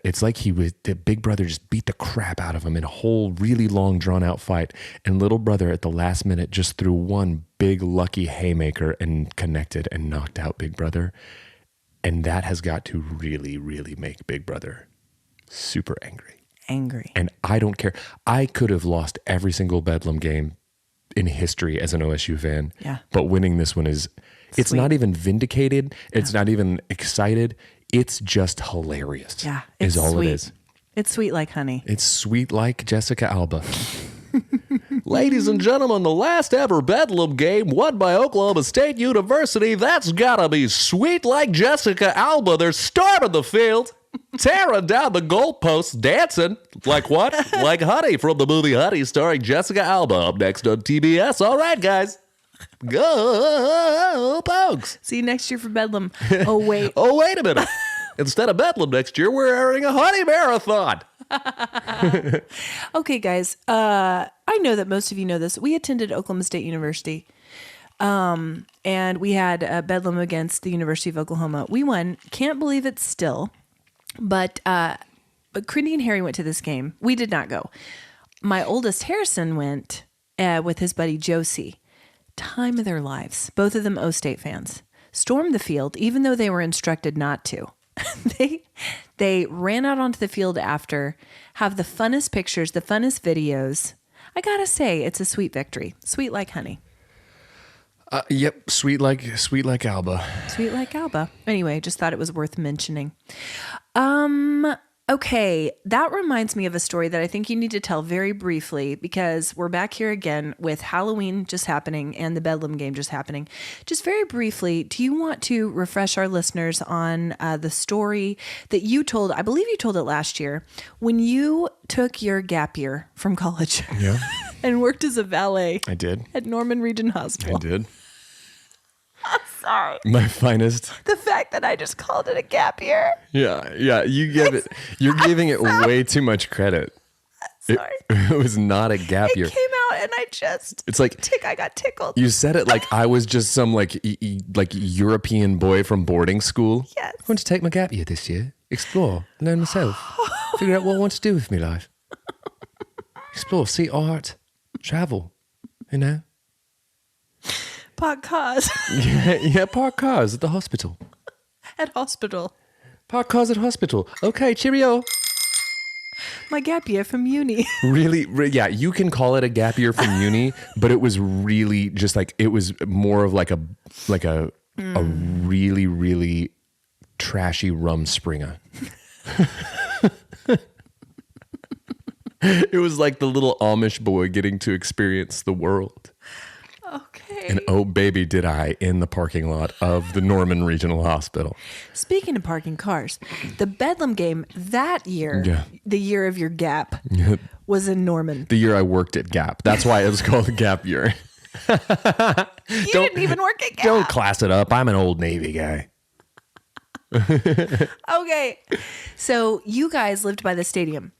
Speaker 1: It's like the big brother just beat the crap out of him in a whole really long drawn out fight. And little brother at the last minute just threw one big lucky haymaker and connected and knocked out big brother. And that has got to really, really make big brother super angry.
Speaker 2: Angry.
Speaker 1: And I don't care. I could have lost every single Bedlam game in history as an OSU fan.
Speaker 2: Yeah.
Speaker 1: But winning this one is, it's
Speaker 2: Sweet.
Speaker 1: not even vindicated. It's not even excited. It's just hilarious.
Speaker 2: Yeah.
Speaker 1: Is all
Speaker 2: sweet.
Speaker 1: it is.
Speaker 2: It's sweet like honey.
Speaker 1: It's sweet like Jessica Alba. Ladies and gentlemen, the last ever Bedlam game won by Oklahoma State University. That's gotta be sweet like Jessica Alba. They're storming the field, tearing down the goalposts, dancing like what? Like Honey from the movie Honey, starring Jessica Alba. Up next on TBS. All right, guys. Go, Pokes.
Speaker 2: See you next year for Bedlam. Oh, wait.
Speaker 1: Oh, wait a minute. Instead of Bedlam next year, we're airing a Honey Marathon.
Speaker 2: Okay, guys. I know that most of you know this. We attended Oklahoma State University, and we had Bedlam against the University of Oklahoma. We won. Can't believe it still. But Crindy and Harry went to this game. We did not go. My oldest Harrison went with his buddy Josie. Time of their lives. Both of them O State fans. Stormed the field, even though they were instructed not to. They ran out onto the field after, have the funnest pictures, the funnest videos. I gotta say, it's a sweet victory. Sweet like honey.
Speaker 1: Yep, sweet like Alba.
Speaker 2: Sweet like Alba. Anyway, just thought it was worth mentioning. Okay, that reminds me of a story that I think you need to tell very briefly, because we're back here again with Halloween just happening and the Bedlam game just happening. Just very briefly, do you want to refresh our listeners on the story that you told? I believe you told it last year when you took your gap year from college.
Speaker 1: Yeah.
Speaker 2: And worked as a valet.
Speaker 1: I did.
Speaker 2: At Norman Region Hospital.
Speaker 1: I did.
Speaker 2: Sorry.
Speaker 1: My finest.
Speaker 2: The fact that I just called it a gap year.
Speaker 1: Yeah. You give it. You're giving it way too much credit.
Speaker 2: Sorry.
Speaker 1: It was not a gap year.
Speaker 2: It came out and I just.
Speaker 1: It's like
Speaker 2: I got tickled.
Speaker 1: you said it like I was just some like European boy from boarding school.
Speaker 2: Yes.
Speaker 1: I want to take my gap year this year. Explore, learn myself, figure out what I want to do with my life. Explore, see art, travel. You know.
Speaker 2: Park cars.
Speaker 1: Yeah, park cars at the hospital.
Speaker 2: At hospital.
Speaker 1: Park cars at hospital. Okay, cheerio.
Speaker 2: My gap year from uni.
Speaker 1: Really, yeah, you can call it a gap year from uni, but it was really just like, it was more of like a really, really trashy rum springer. It was like the little Amish boy getting to experience the world.
Speaker 2: Okay.
Speaker 1: And oh, baby, did I in the parking lot of the Norman Regional Hospital.
Speaker 2: Speaking of parking cars, the Bedlam game that year, the year of your gap, was in Norman.
Speaker 1: The year I worked at Gap. That's why it was called the Gap Year.
Speaker 2: You didn't even work at Gap.
Speaker 1: Don't class it up. I'm an old Navy guy.
Speaker 2: Okay. So you guys lived by the stadium.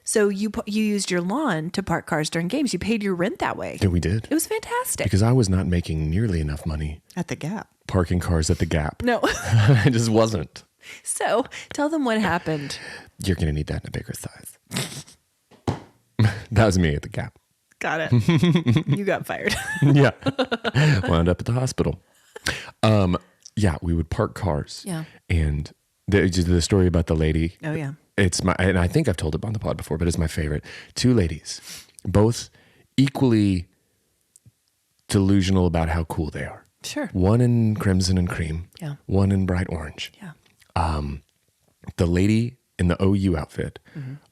Speaker 2: So you used your lawn to park cars during games. You paid your rent that way.
Speaker 1: Yeah, we did.
Speaker 2: It was fantastic.
Speaker 1: Because I was not making nearly enough money
Speaker 2: At the Gap.
Speaker 1: parking cars at the Gap.
Speaker 2: No.
Speaker 1: I just wasn't.
Speaker 2: So tell them what happened.
Speaker 1: You're going to need that in a bigger size. That was me at the Gap.
Speaker 2: Got it. You got fired.
Speaker 1: Yeah. Wound up at the hospital. Yeah, we would park cars.
Speaker 2: Yeah.
Speaker 1: And the story about the lady.
Speaker 2: Oh, yeah.
Speaker 1: It's my, and I think I've told it on the pod before, but it's my favorite. Two ladies, both equally delusional about how cool they are.
Speaker 2: Sure.
Speaker 1: One in crimson and cream.
Speaker 2: Yeah.
Speaker 1: One in bright orange.
Speaker 2: Yeah.
Speaker 1: The lady in the OU outfit,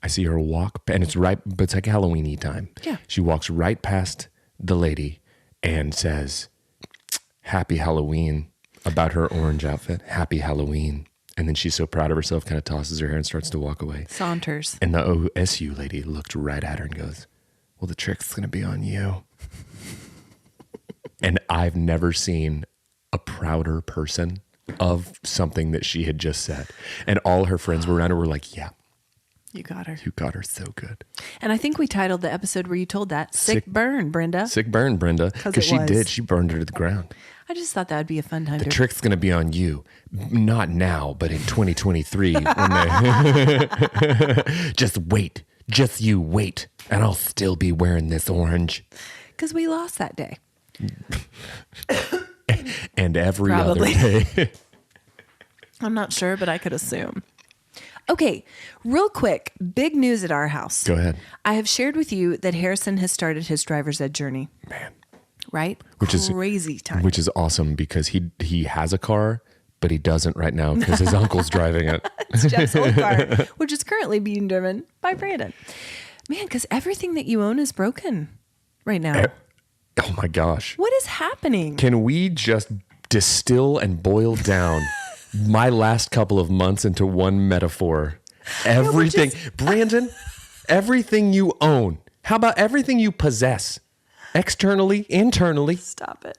Speaker 1: I see her walk, and it's like Halloween-y time.
Speaker 2: Yeah.
Speaker 1: She walks right past the lady and says, "Happy Halloween," about her orange outfit. Happy Halloween. And then she's so proud of herself, kind of tosses her hair and starts to walk away.
Speaker 2: Saunters.
Speaker 1: And the OSU lady looked right at her and goes, "Well, the trick's going to be on you." And I've never seen a prouder person of something that she had just said. And all her friends were around her were like, "Yeah,
Speaker 2: You got her.
Speaker 1: you got her so good."
Speaker 2: And I think we titled the episode where you told that Sick Burn, Brenda.
Speaker 1: Sick burn, Brenda.
Speaker 2: 'Cause
Speaker 1: Because
Speaker 2: it
Speaker 1: she
Speaker 2: was.
Speaker 1: did. She burned her to the ground.
Speaker 2: I just thought that would be a fun time
Speaker 1: The
Speaker 2: to
Speaker 1: trick's going to be on you. Not now, but in 2023. Just wait. Just you wait. And I'll still be wearing this orange.
Speaker 2: because we lost that day.
Speaker 1: And every
Speaker 2: Probably.
Speaker 1: other day.
Speaker 2: I'm not sure, but I could assume. Okay, real quick, big news at our house.
Speaker 1: Go ahead.
Speaker 2: I have shared with you that Harrison has started his driver's ed journey.
Speaker 1: Man.
Speaker 2: Right?
Speaker 1: Which is
Speaker 2: crazy time.
Speaker 1: Which is awesome because he has a car, but he doesn't right now because his uncle's driving it.
Speaker 2: It's Jeff's old car, which is currently being driven by Brandon. Man, because everything that you own is broken right now.
Speaker 1: Oh my gosh.
Speaker 2: What is happening?
Speaker 1: Can we just distill and boil down my last couple of months into one metaphor? Everything, Brandon, everything you own. How about everything you possess? Externally, internally.
Speaker 2: Stop it.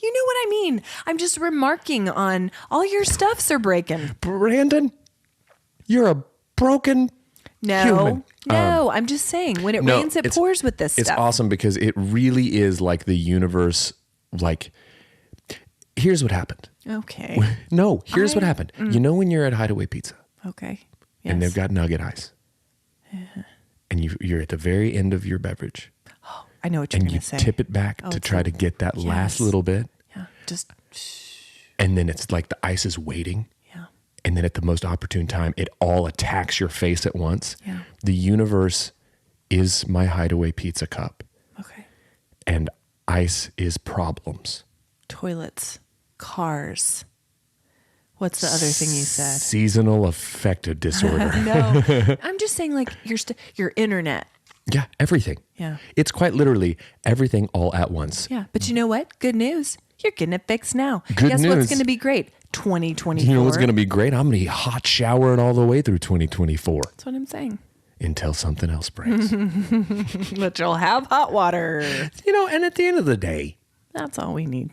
Speaker 2: You know what I mean. I'm just remarking on all your stuffs are breaking.
Speaker 1: Brandon, you're a broken human.
Speaker 2: No, I'm just saying when it rains, it pours with this
Speaker 1: It's
Speaker 2: stuff.
Speaker 1: awesome because it really is like the universe. Like, here's what happened.
Speaker 2: Okay.
Speaker 1: No, here's what happened. You know when you're at Hideaway Pizza
Speaker 2: Okay.
Speaker 1: and they've got nugget ice and you're at the very end of your beverage
Speaker 2: I know what you're
Speaker 1: and
Speaker 2: going
Speaker 1: you
Speaker 2: to say.
Speaker 1: tip it back to try to get that last little bit.
Speaker 2: Yeah. Just.
Speaker 1: And then it's like the ice is waiting.
Speaker 2: Yeah.
Speaker 1: And then at the most opportune time, it all attacks your face at once.
Speaker 2: Yeah.
Speaker 1: The universe is my Hideaway Pizza cup.
Speaker 2: Okay.
Speaker 1: And ice is problems.
Speaker 2: Toilets, cars. What's the other thing you said?
Speaker 1: Seasonal affective disorder.
Speaker 2: No, I'm just saying like your internet.
Speaker 1: Yeah, everything.
Speaker 2: Yeah.
Speaker 1: It's quite literally everything all at once.
Speaker 2: Yeah. But you know what? Good news. You're getting it fixed now.
Speaker 1: Good
Speaker 2: Guess
Speaker 1: news.
Speaker 2: what's going to be great? 2024.
Speaker 1: You know what's going to be great? I'm going to be hot showering all the way through 2024
Speaker 2: That's what I'm saying.
Speaker 1: until something else breaks.
Speaker 2: But you'll have hot water.
Speaker 1: And at the end of the day,
Speaker 2: That's all we need.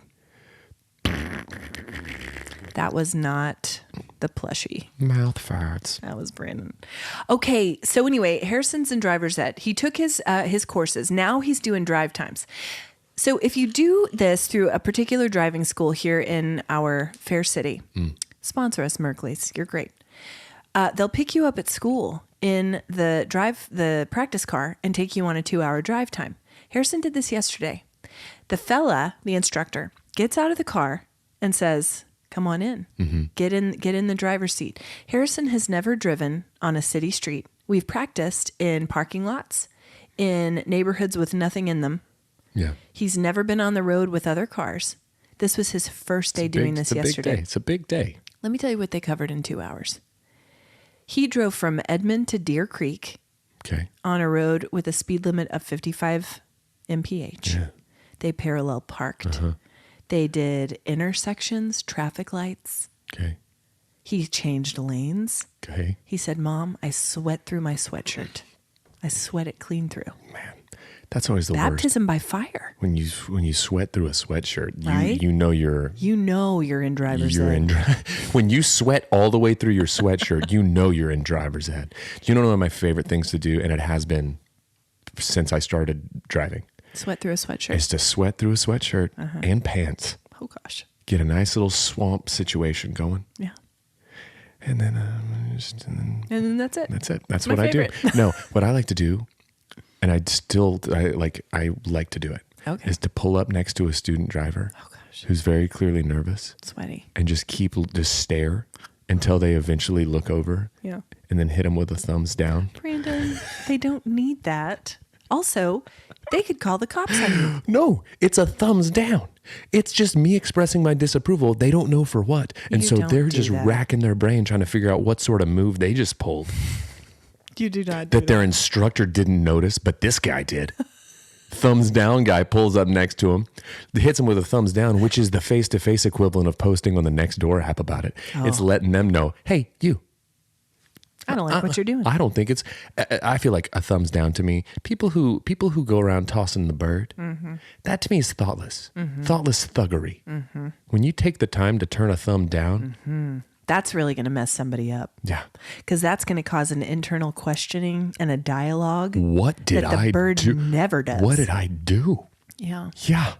Speaker 2: That was not the plushie.
Speaker 1: mouth farts.
Speaker 2: That was Brandon. Okay, so anyway, Harrison's in driver's ed. He took his courses. Now he's doing drive times. So if you do this through a particular driving school here in our fair city, sponsor us, Merkley's. You're great. They'll pick you up at school in the practice car and take you on a 2-hour drive time. Harrison did this yesterday. The instructor, gets out of the car and says, "Come on in. Get in the driver's seat." Harrison has never driven on a city street. We've practiced in parking lots, in neighborhoods with nothing in them.
Speaker 1: Yeah.
Speaker 2: He's never been on the road with other cars. This was his first day doing this yesterday.
Speaker 1: It's a big day.
Speaker 2: Let me tell you what they covered in 2 hours. He drove from Edmond to Deer Creek
Speaker 1: Okay.
Speaker 2: on a road with a speed limit of 55 mph.
Speaker 1: Yeah.
Speaker 2: They parallel parked. They did intersections, traffic lights.
Speaker 1: Okay.
Speaker 2: He changed lanes.
Speaker 1: Okay.
Speaker 2: He said, "Mom, I sweat through my sweatshirt. I sweat it clean through."
Speaker 1: Man, that's always the worst.
Speaker 2: Baptism by fire.
Speaker 1: When you sweat through a sweatshirt,
Speaker 2: Right?
Speaker 1: you know you're
Speaker 2: in driver's ed.
Speaker 1: when you sweat all the way through your sweatshirt, you know you're in driver's ed. You know one of my favorite things to do, and it has been since I started driving,
Speaker 2: Sweat through a sweatshirt.
Speaker 1: is to sweat through a sweatshirt and pants.
Speaker 2: Oh, gosh.
Speaker 1: Get a nice little swamp situation going.
Speaker 2: Yeah.
Speaker 1: And then,
Speaker 2: And then that's it.
Speaker 1: that's it. That's
Speaker 2: My
Speaker 1: what
Speaker 2: favorite.
Speaker 1: I do. No, what I like to do, and I like to do it,
Speaker 2: Okay.
Speaker 1: is to pull up next to a student driver
Speaker 2: Oh, gosh.
Speaker 1: who's very clearly nervous
Speaker 2: Sweaty.
Speaker 1: and just stare until they eventually look over
Speaker 2: Yeah.
Speaker 1: and then hit them with a thumbs down.
Speaker 2: Brandon, they don't need that. Also, they could call the cops on you.
Speaker 1: No, it's a thumbs down. It's just me expressing my disapproval. They don't know for what. And
Speaker 2: You
Speaker 1: so
Speaker 2: don't
Speaker 1: they're
Speaker 2: do
Speaker 1: just
Speaker 2: that.
Speaker 1: racking their brain trying to figure out what sort of move they just pulled
Speaker 2: You do not do
Speaker 1: that their instructor didn't notice, but this guy did. Thumbs down guy pulls up next to him, hits him with a thumbs down, which is the face-to-face equivalent of posting on the Nextdoor app about it. It's letting them know, hey, you.
Speaker 2: I don't like what you're doing.
Speaker 1: I don't think it's. I feel like a thumbs down to me. People who go around tossing the bird, that to me is thoughtless. Thoughtless thuggery. When you take the time to turn a thumb down,
Speaker 2: That's really going to mess somebody up.
Speaker 1: yeah.
Speaker 2: Because that's going to cause an internal questioning and a dialogue
Speaker 1: What did
Speaker 2: that the
Speaker 1: I
Speaker 2: bird
Speaker 1: do?
Speaker 2: never does.
Speaker 1: What did I do?
Speaker 2: Yeah.
Speaker 1: Yeah,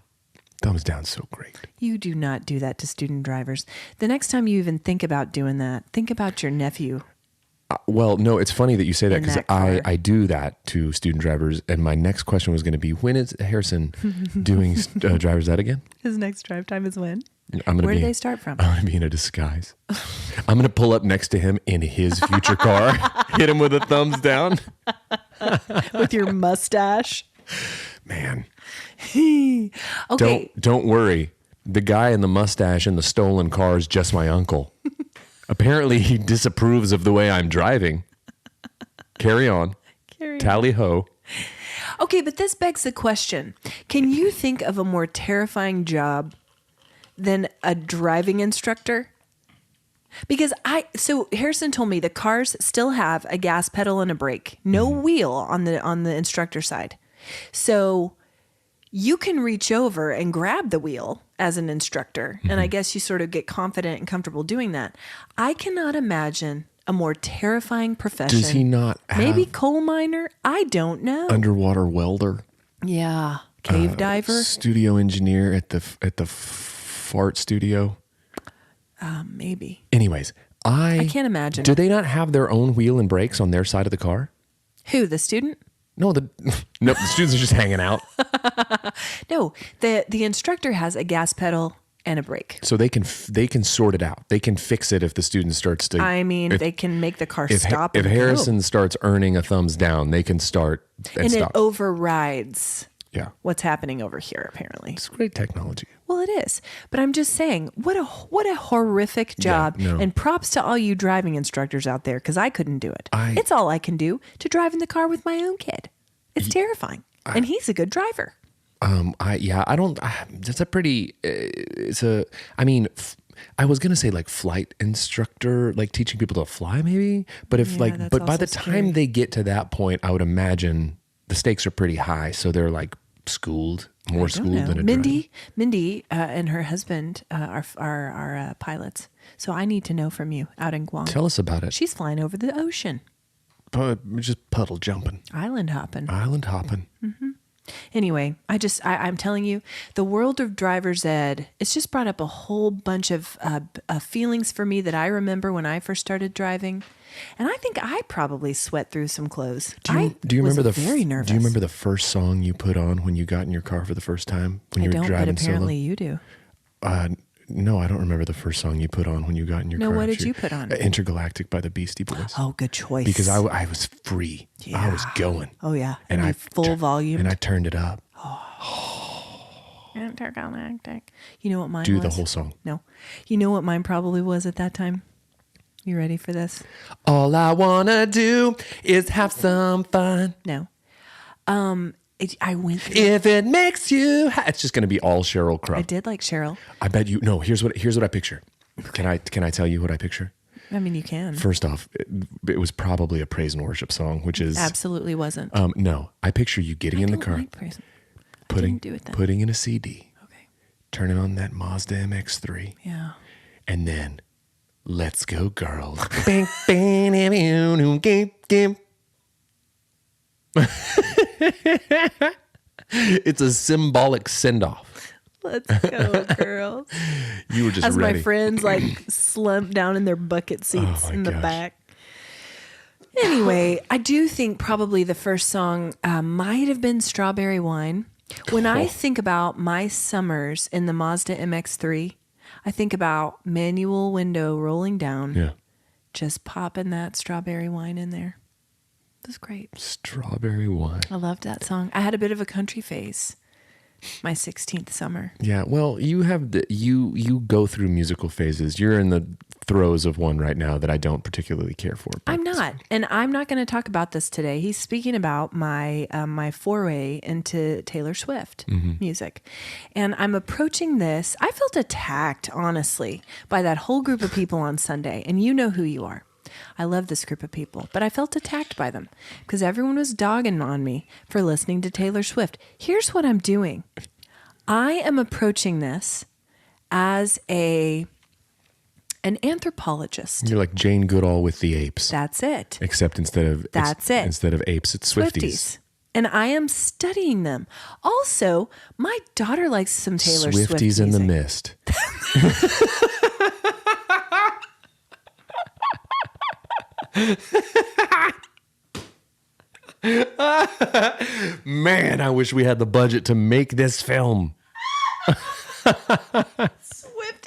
Speaker 1: thumbs down, so great.
Speaker 2: You do not do that to student drivers. The next time you even think about doing that, think about your nephew.
Speaker 1: Well, no, it's funny that you say that
Speaker 2: In
Speaker 1: because
Speaker 2: that car.
Speaker 1: I do that to student drivers, and my next question was going to be, when is Harrison doing driver's ed again?
Speaker 2: His next drive time is when? Where do they start from?
Speaker 1: I'm going to be in a disguise. I'm going to pull up next to him in his future car, hit him with a thumbs down.
Speaker 2: With your mustache.
Speaker 1: Man.
Speaker 2: Okay.
Speaker 1: Don't worry. The guy in the mustache in the stolen car is just my uncle. Apparently, he disapproves of the way I'm driving. Carry on. Tally ho.
Speaker 2: Okay, but this begs the question. Can you think of a more terrifying job than a driving instructor? Because so Harrison told me the cars still have a gas pedal and a brake, no wheel on the instructor side. So you can reach over and grab the wheel as an instructor. And I guess you sort of get confident and comfortable doing that. I cannot imagine a more terrifying profession.
Speaker 1: Does he not have
Speaker 2: Maybe coal miner? I don't know.
Speaker 1: underwater welder?
Speaker 2: Yeah. Cave diver?
Speaker 1: Studio engineer at the fart studio?
Speaker 2: Maybe.
Speaker 1: Anyways,
Speaker 2: I can't imagine.
Speaker 1: Do they not have their own wheel and brakes on their side of the car?
Speaker 2: Who, the student?
Speaker 1: No, the students are just hanging out.
Speaker 2: No, the instructor has a gas pedal and a brake.
Speaker 1: So they can sort it out. They can fix it if the student starts to.
Speaker 2: I mean, they can make the car stop.
Speaker 1: If
Speaker 2: and
Speaker 1: Harrison
Speaker 2: go.
Speaker 1: starts earning a thumbs down, they can start and stop.
Speaker 2: It overrides
Speaker 1: Yeah,
Speaker 2: what's happening over here, apparently.
Speaker 1: it's great technology.
Speaker 2: Well, it is. But I'm just saying, what a horrific job.
Speaker 1: no.
Speaker 2: And props to all you driving instructors out there, because I couldn't do it. It's all I can do to drive in the car with my own kid. It's terrifying. And he's a good driver.
Speaker 1: That's a pretty, I was going to say like flight instructor, like teaching people to fly maybe. But but by the time they get to that point, I would imagine the stakes are pretty high. So they're like more schooled than a driver.
Speaker 2: Mindy and her husband are pilots. So I need to know from you out in Guam.
Speaker 1: Tell us about it.
Speaker 2: She's flying over the ocean.
Speaker 1: Just puddle jumping.
Speaker 2: Island hopping. Anyway, I'm telling you, the world of driver's ed, it's just brought up a whole bunch of feelings for me that I remember when I first started driving. And I think I probably sweat through some clothes.
Speaker 1: Do you remember
Speaker 2: very nervous.
Speaker 1: Do you remember the first song you put on when you got in your car for the first time when you were driving
Speaker 2: but apparently you do.
Speaker 1: No, I don't remember the first song you put on when you got in your car.
Speaker 2: No, what did you put on?
Speaker 1: Intergalactic by the Beastie Boys.
Speaker 2: Oh, good choice.
Speaker 1: Because I was free. Yeah. I was going.
Speaker 2: Oh, yeah. And I full volume.
Speaker 1: And I turned it up.
Speaker 2: Intergalactic. You know what mine was?
Speaker 1: Do the whole song.
Speaker 2: No. You know what mine probably was at that time? You ready for this?
Speaker 1: All I want to do is have some fun.
Speaker 2: No. I went through.
Speaker 1: If it makes you it's just going to be all Sheryl Crow.
Speaker 2: I did like Cheryl.
Speaker 1: I bet you. No, here's what I picture. Can I tell you what I picture?
Speaker 2: I mean, you can.
Speaker 1: First off, it was probably a praise and worship song, which is
Speaker 2: absolutely wasn't.
Speaker 1: No, I picture you getting in the car,
Speaker 2: like praise.
Speaker 1: putting in a CD,
Speaker 2: okay,
Speaker 1: turning on that Mazda MX-3,
Speaker 2: yeah,
Speaker 1: and then let's go, girls. It's a symbolic send-off.
Speaker 2: Let's go, girls.
Speaker 1: You were just
Speaker 2: as
Speaker 1: ready.
Speaker 2: My friends like slumped down in their bucket seats in the back. Anyway, I do think probably the first song might have been Strawberry Wine. When I think about my summers in the Mazda MX-3, I think about manual window rolling down.
Speaker 1: Yeah.
Speaker 2: Just popping that Strawberry Wine in there. It was great.
Speaker 1: Strawberry Wine.
Speaker 2: I loved that song. I had a bit of a country phase. My 16th summer.
Speaker 1: Yeah, well, you have you go through musical phases. You're in the throes of one right now that I don't particularly care for.
Speaker 2: I'm not, and I'm not going to talk about this today. He's speaking about my my foray into Taylor Swift music, and I'm approaching this. I felt attacked, honestly, by that whole group of people on Sunday, and you know who you are. I love this group of people, but I felt attacked by them because everyone was dogging on me for listening to Taylor Swift. Here's what I'm doing. I am approaching this as an anthropologist.
Speaker 1: You're like Jane Goodall with the apes.
Speaker 2: That's it.
Speaker 1: Except instead of apes, it's Swifties.
Speaker 2: And I am studying them. Also, my daughter likes some Taylor Swift
Speaker 1: Swifties in the mist. Man, I wish we had the budget to make this film.
Speaker 2: Swifties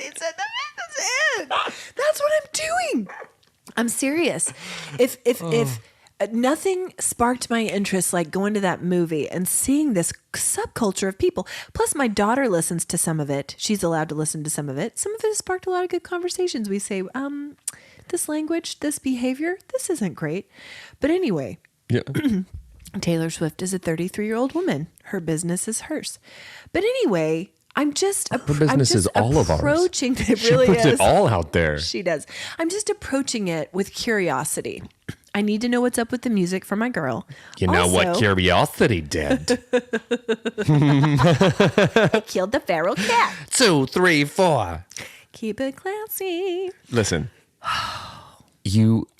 Speaker 2: He said that's it. That's what I'm doing. I'm serious. If nothing sparked my interest like going to that movie and seeing this subculture of people. Plus, my daughter listens to some of it. She's allowed to listen to some of it. Some of it has sparked a lot of good conversations. We say, this language, this behavior, this isn't great. But anyway,
Speaker 1: Yeah.
Speaker 2: Taylor Swift is a 33-year-old woman. Her business is hers. But anyway, I'm just
Speaker 1: Her business is all of ours.
Speaker 2: approaching. It really
Speaker 1: She puts
Speaker 2: is.
Speaker 1: it all out there.
Speaker 2: She does. I'm just approaching it with curiosity. I need to know what's up with the music for my girl.
Speaker 1: You know what
Speaker 2: Also,
Speaker 1: curiosity did?
Speaker 2: I killed the feral cat.
Speaker 1: 2, 3, 4.
Speaker 2: Keep it classy.
Speaker 1: Listen,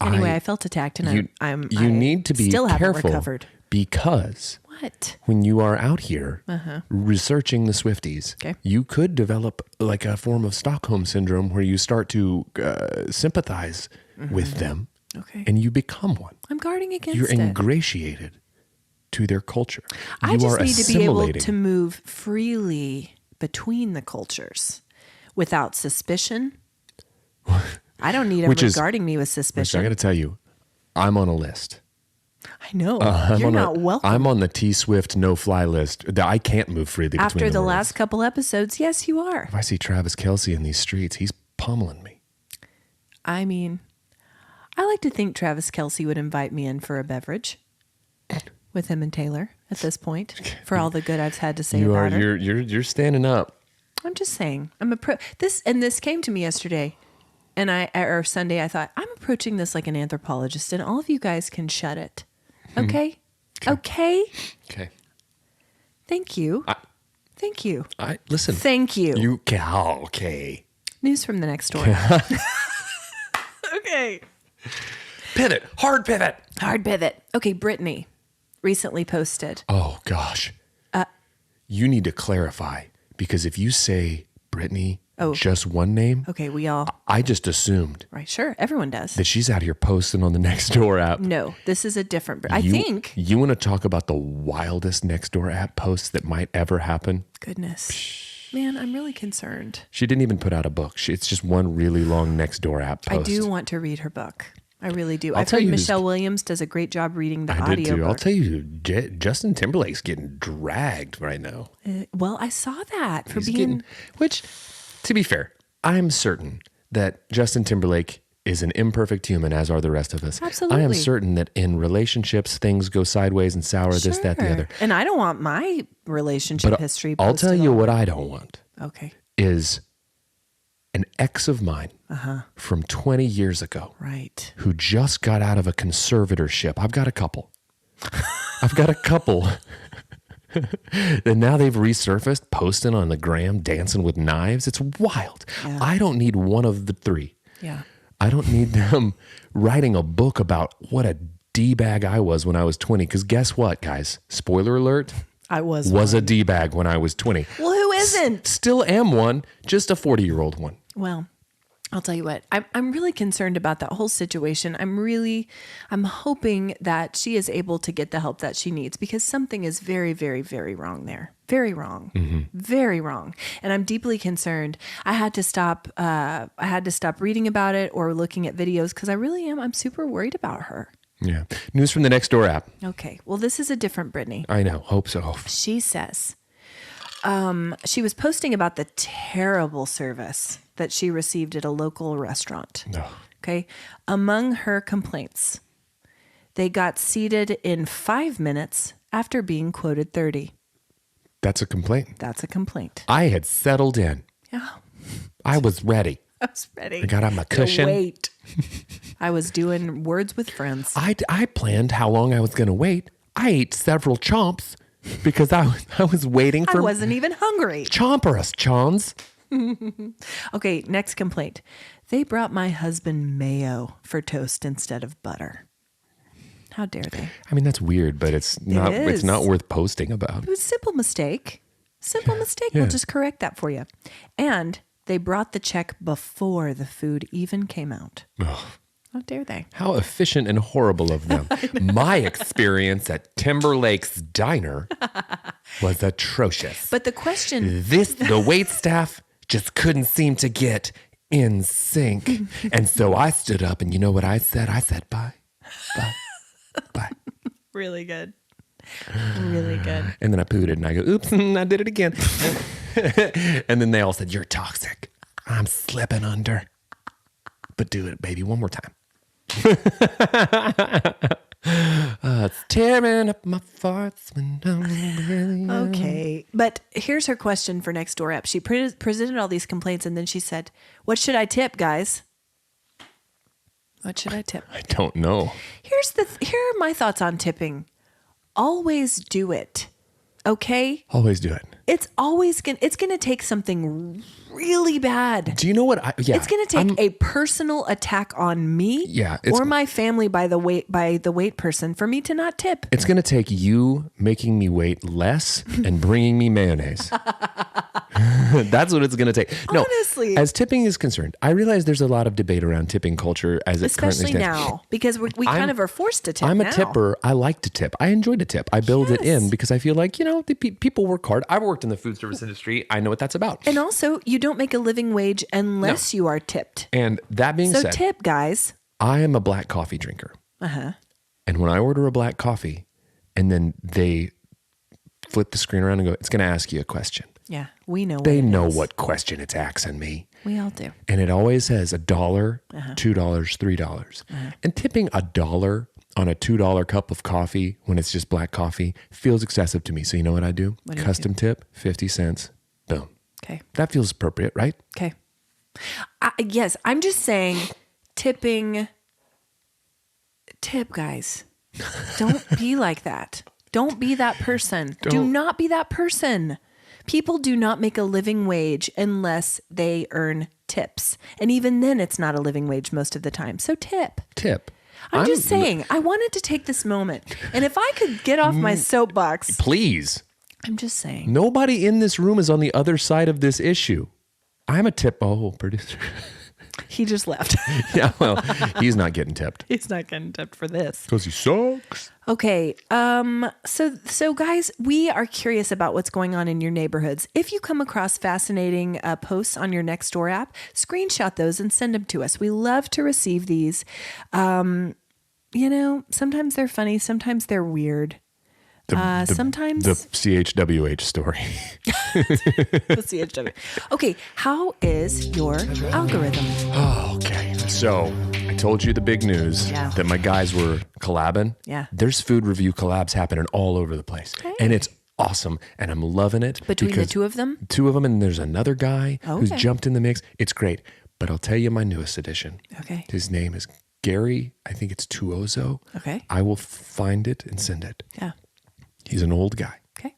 Speaker 2: Anyway, I felt attacked, and I
Speaker 1: need to be
Speaker 2: still haven't
Speaker 1: careful
Speaker 2: recovered.
Speaker 1: because
Speaker 2: What?
Speaker 1: when you are out here researching the Swifties,
Speaker 2: Okay.
Speaker 1: you could develop like a form of Stockholm syndrome where you start to sympathize with them,
Speaker 2: Okay.
Speaker 1: and you become one.
Speaker 2: I'm guarding against
Speaker 1: You're
Speaker 2: it.
Speaker 1: ingratiated to their culture.
Speaker 2: I
Speaker 1: You
Speaker 2: just
Speaker 1: are
Speaker 2: need to be able
Speaker 1: assimilating.
Speaker 2: to move freely between the cultures without suspicion. I don't need them
Speaker 1: Which is-
Speaker 2: regarding me with
Speaker 1: So I
Speaker 2: suspicion.
Speaker 1: got to tell you, I'm on a list.
Speaker 2: I know.
Speaker 1: I'm
Speaker 2: You're
Speaker 1: on
Speaker 2: not welcome.
Speaker 1: I'm on the T Swift no fly list. That I can't move freely between
Speaker 2: After the
Speaker 1: worlds.
Speaker 2: last couple episodes, yes, you are.
Speaker 1: If I see Travis Kelce in these streets, he's pummeling me.
Speaker 2: I mean, I like to think Travis Kelce would invite me in for a beverage with him and Taylor at this point for all the good I've had to say
Speaker 1: You are
Speaker 2: about her.
Speaker 1: you're standing up.
Speaker 2: I'm just saying. This came to me yesterday, and or Sunday. I thought I'm approaching this like an anthropologist, and all of you guys can shut it. Okay. Okay.
Speaker 1: Okay.
Speaker 2: Thank you. Thank you.
Speaker 1: I listen.
Speaker 2: Thank you.
Speaker 1: You okay?
Speaker 2: News from the next door. Okay.
Speaker 1: Pivot, hard pivot.
Speaker 2: Hard pivot. Okay, Brittany recently posted.
Speaker 1: Oh gosh. You need to clarify because if you say Brittany, just one name,
Speaker 2: Okay, we all
Speaker 1: I just assumed
Speaker 2: right. Sure, everyone does.
Speaker 1: that she's out here posting on the Nextdoor app.
Speaker 2: No, this is a different. I think.
Speaker 1: You want to talk about the wildest Nextdoor app posts that might ever happen?
Speaker 2: Goodness, man, I'm really concerned.
Speaker 1: She didn't even put out a book. It's just one really long Nextdoor app post.
Speaker 2: I do want to read her book. I really do. I've
Speaker 1: tell
Speaker 2: heard
Speaker 1: you
Speaker 2: Michelle Williams does a great job reading the
Speaker 1: I
Speaker 2: audio
Speaker 1: did too.
Speaker 2: book.
Speaker 1: I'll tell you, Justin Timberlake's getting dragged right now.
Speaker 2: Well, I saw that for
Speaker 1: He's
Speaker 2: being.
Speaker 1: getting, which, to be fair, I'm certain that Justin Timberlake is an imperfect human, as are the rest of us.
Speaker 2: Absolutely.
Speaker 1: I am certain that in relationships, things go sideways and sour, this, that, the
Speaker 2: Sure.
Speaker 1: other.
Speaker 2: And I don't want my relationship
Speaker 1: But
Speaker 2: history.
Speaker 1: I'll tell
Speaker 2: posted
Speaker 1: you
Speaker 2: on-
Speaker 1: what I don't want
Speaker 2: Okay.
Speaker 1: is an ex of mine from 20 years ago
Speaker 2: Right.
Speaker 1: who just got out of a conservatorship. I've got a couple. And now they've resurfaced, posting on the gram, dancing with knives. It's wild.
Speaker 2: Yeah.
Speaker 1: I don't need one of the three.
Speaker 2: Yeah.
Speaker 1: I don't need them writing a book about what a D-bag I was when I was 20. Because guess what, guys? Spoiler alert.
Speaker 2: I was
Speaker 1: a
Speaker 2: one.
Speaker 1: D-bag when I was 20.
Speaker 2: Well, who isn't?
Speaker 1: Still am one, just a 40-year-old one.
Speaker 2: Well, I'll tell you what, I'm really concerned about that whole situation. I'm hoping that she is able to get the help that she needs because something is very, very, very wrong there. Very wrong. Very wrong. And I'm deeply concerned. I had to stop reading about it or looking at videos because I'm super worried about her.
Speaker 1: Yeah. News from the Nextdoor app.
Speaker 2: Okay. Well, this is a different Brittany.
Speaker 1: I know. Hope so.
Speaker 2: She says she was posting about the terrible service that she received at a local restaurant.
Speaker 1: No.
Speaker 2: Okay. Among her complaints, they got seated in 5 minutes after being quoted 30.
Speaker 1: That's a complaint.
Speaker 2: That's a complaint.
Speaker 1: I had settled in.
Speaker 2: Yeah.
Speaker 1: I was ready.
Speaker 2: I was ready.
Speaker 1: I got on my cushion.
Speaker 2: Wait. I was doing words with friends.
Speaker 1: I planned how long I was going to wait. I ate several chomps because I was waiting
Speaker 2: I
Speaker 1: for
Speaker 2: wasn't even hungry.
Speaker 1: chomper us, chons.
Speaker 2: Okay, next complaint. They brought my husband mayo for toast instead of butter. How dare they?
Speaker 1: I mean, that's weird, but it's not
Speaker 2: is.
Speaker 1: worth posting about.
Speaker 2: It was a simple mistake. Simple mistake. We'll just correct that for you. And they brought the check before the food even came out.
Speaker 1: Ugh.
Speaker 2: How dare they?
Speaker 1: How efficient and horrible of them. My experience at Timberlake's Diner was atrocious.
Speaker 2: But the question,
Speaker 1: The wait staff just couldn't seem to get in sync. And so I stood up, and you know what I said? I said, bye, bye, bye.
Speaker 2: Really good. Really good.
Speaker 1: And then I pooted, and I go, oops, I did it again. And then they all said, you're toxic. I'm slipping under. But do it, baby, one more time. It's tearing up my farts when I'm really
Speaker 2: Okay. But here's her question for Next Door App. She presented all these complaints, and then she said, what should I tip, guys? What should I tip?
Speaker 1: I don't know.
Speaker 2: Here are my thoughts on tipping. Always do it. Okay?
Speaker 1: Always do it.
Speaker 2: It's gonna take something really bad.
Speaker 1: Do you know what?
Speaker 2: It's gonna take a personal attack on me, or my family by the wait person for me to not tip.
Speaker 1: It's gonna take you making me wait less and bringing me mayonnaise. That's what it's gonna take. No,
Speaker 2: honestly,
Speaker 1: as tipping is concerned, I realize there's a lot of debate around tipping culture as it currently stands.
Speaker 2: Especially now, because we kind of are forced to tip.
Speaker 1: I'm
Speaker 2: now.
Speaker 1: a tipper. I like to tip. I enjoy to tip. I build it in because I feel like the people work hard. I've worked in the food service industry. I know what that's about.
Speaker 2: And also, you don't make a living wage unless you are tipped.
Speaker 1: And that being said,
Speaker 2: so tip, guys.
Speaker 1: I am a black coffee drinker. And when I order a black coffee, and then they flip the screen around and go, it's going to ask you a question.
Speaker 2: Yeah, we know.
Speaker 1: They know what question it's asking me.
Speaker 2: We all do.
Speaker 1: And it always says $1, $2, $3. And tipping $1 on a $2 cup of coffee when it's just black coffee feels excessive to me. So you know what I do? Custom tip, 50 cents. Boom.
Speaker 2: Okay.
Speaker 1: That feels appropriate, right?
Speaker 2: Okay. Yes, I'm just saying tip, guys. Don't be like that. Don't be that person. Do not be that person. People do not make a living wage unless they earn tips. And even then, it's not a living wage most of the time. So tip. I'm just saying, I wanted to take this moment. And if I could get off my soapbox.
Speaker 1: Please.
Speaker 2: I'm just saying.
Speaker 1: Nobody in this room is on the other side of this issue. I'm a producer.
Speaker 2: He just left.
Speaker 1: Yeah, well, he's not getting tipped.
Speaker 2: He's not getting tipped for this.
Speaker 1: Because he sucks.
Speaker 2: Okay. So guys, we are curious about what's going on in your neighborhoods. If you come across fascinating posts on your Next Door app, screenshot those and send them to us. We love to receive these. Sometimes they're funny. Sometimes they're weird. Sometimes
Speaker 1: the CHWH story.
Speaker 2: The CHW. Okay, how is your algorithm?
Speaker 1: Oh, okay. So I told you the big news that my guys were collabing.
Speaker 2: Yeah.
Speaker 1: There's food review collabs happening all over the place.
Speaker 2: Okay.
Speaker 1: And it's awesome. And I'm loving it.
Speaker 2: Between the two of them?
Speaker 1: Two of them. And there's another guy who's jumped in the mix. It's great. But I'll tell you my newest addition.
Speaker 2: Okay.
Speaker 1: His name is Gary. I think it's Tuozo.
Speaker 2: Okay.
Speaker 1: I will find it and send it.
Speaker 2: Yeah.
Speaker 1: He's an old guy.
Speaker 2: Okay.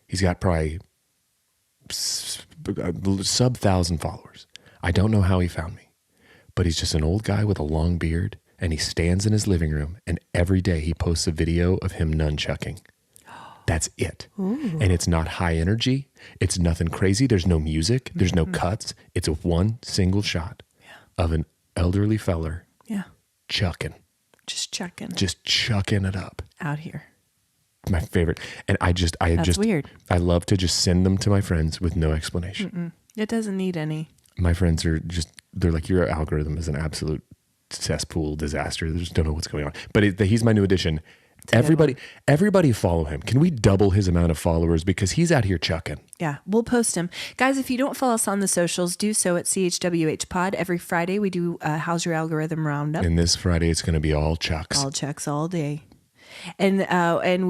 Speaker 1: He's got probably sub 1,000 followers. I don't know how he found me, but he's just an old guy with a long beard, and he stands in his living room, and every day he posts a video of him nunchucking. That's it. Ooh. And it's not high energy. It's nothing crazy. There's no music. There's no cuts. It's a one single shot of an elderly feller chucking.
Speaker 2: Just
Speaker 1: chucking it up.
Speaker 2: Out here.
Speaker 1: My favorite. And that's weird. I love to just send them to my friends with no explanation.
Speaker 2: It doesn't need any.
Speaker 1: My friends they're like, your algorithm is an absolute cesspool disaster. They just don't know what's going on. But he's my new addition. Everybody follow him. Can we double his amount of followers? Because he's out here chucking.
Speaker 2: Yeah, we'll post him. Guys, if you don't follow us on the socials, do so at CHWH Pod. Every Friday we do How's Your Algorithm Roundup.
Speaker 1: And this Friday it's going to be all chucks.
Speaker 2: All chucks all day. And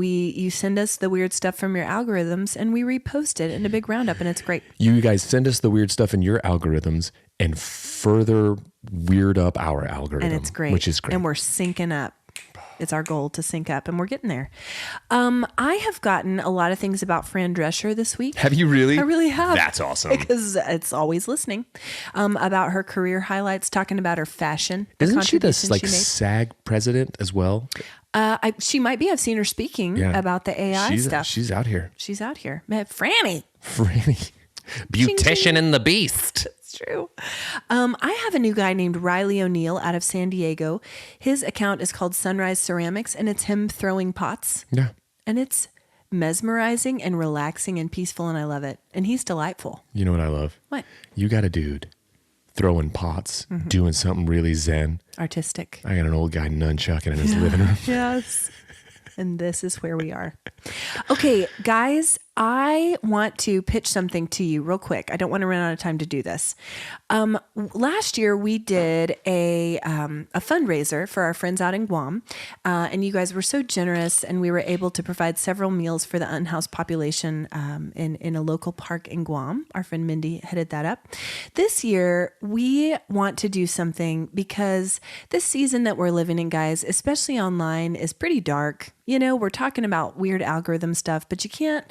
Speaker 2: you send us the weird stuff from your algorithms and we repost it in a big roundup and it's great.
Speaker 1: You guys send us the weird stuff in your algorithms and further weird up our algorithm.
Speaker 2: And it's great.
Speaker 1: Which is great.
Speaker 2: And we're syncing up. It's our goal to sync up and we're getting there. I have gotten a lot of things about Fran Drescher this week.
Speaker 1: Have you really?
Speaker 2: I really have.
Speaker 1: That's awesome.
Speaker 2: Because it's always listening. About her career highlights, talking about her fashion.
Speaker 1: Isn't she the SAG president as well?
Speaker 2: She might be. I've seen her speaking about the AI stuff.
Speaker 1: She's out here.
Speaker 2: She's out here. Franny.
Speaker 1: Beautician and the Beast.
Speaker 2: It's true. I have a new guy named Riley O'Neill out of San Diego. His account is called Sunrise Ceramics, and it's him throwing pots.
Speaker 1: Yeah.
Speaker 2: And it's mesmerizing and relaxing and peaceful, and I love it. And he's delightful.
Speaker 1: You know what I love?
Speaker 2: What?
Speaker 1: You got a dude throwing pots, doing something really zen.
Speaker 2: Artistic.
Speaker 1: I got an old guy nunchucking in his living room.
Speaker 2: Yes. And this is where we are. Okay, guys, I want to pitch something to you real quick. I don't want to run out of time to do this. Last year, we did a fundraiser for our friends out in Guam. And you guys were so generous, and we were able to provide several meals for the unhoused population in a local park in Guam. Our friend Mindy headed that up. This year, we want to do something because this season that we're living in, guys, especially online, is pretty dark. You know, we're talking about weird algorithm stuff, but you can't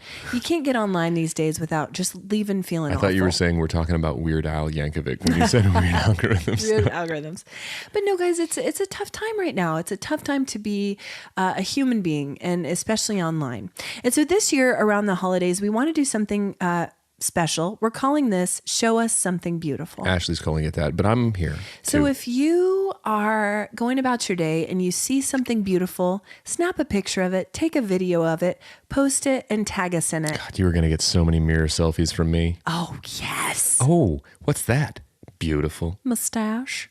Speaker 2: get online these days without just leaving feeling
Speaker 1: I
Speaker 2: awful.
Speaker 1: thought you were saying we're talking about Weird Al Yankovic when you said weird algorithms.
Speaker 2: Weird algorithms. But no, guys, it's a tough time right now. It's a tough time to be a human being, and especially online. And so this year around the holidays, we want to do something special. We're calling this Show Us Something Beautiful.
Speaker 1: Ashley's calling it that, but I'm here.
Speaker 2: So
Speaker 1: too.
Speaker 2: if you are going about your day and you see something beautiful, snap a picture of it, take a video of it, post it, and tag us in it.
Speaker 1: God, you were going to get so many mirror selfies from me.
Speaker 2: Oh, yes.
Speaker 1: Oh, what's that? Beautiful.
Speaker 2: Mustache.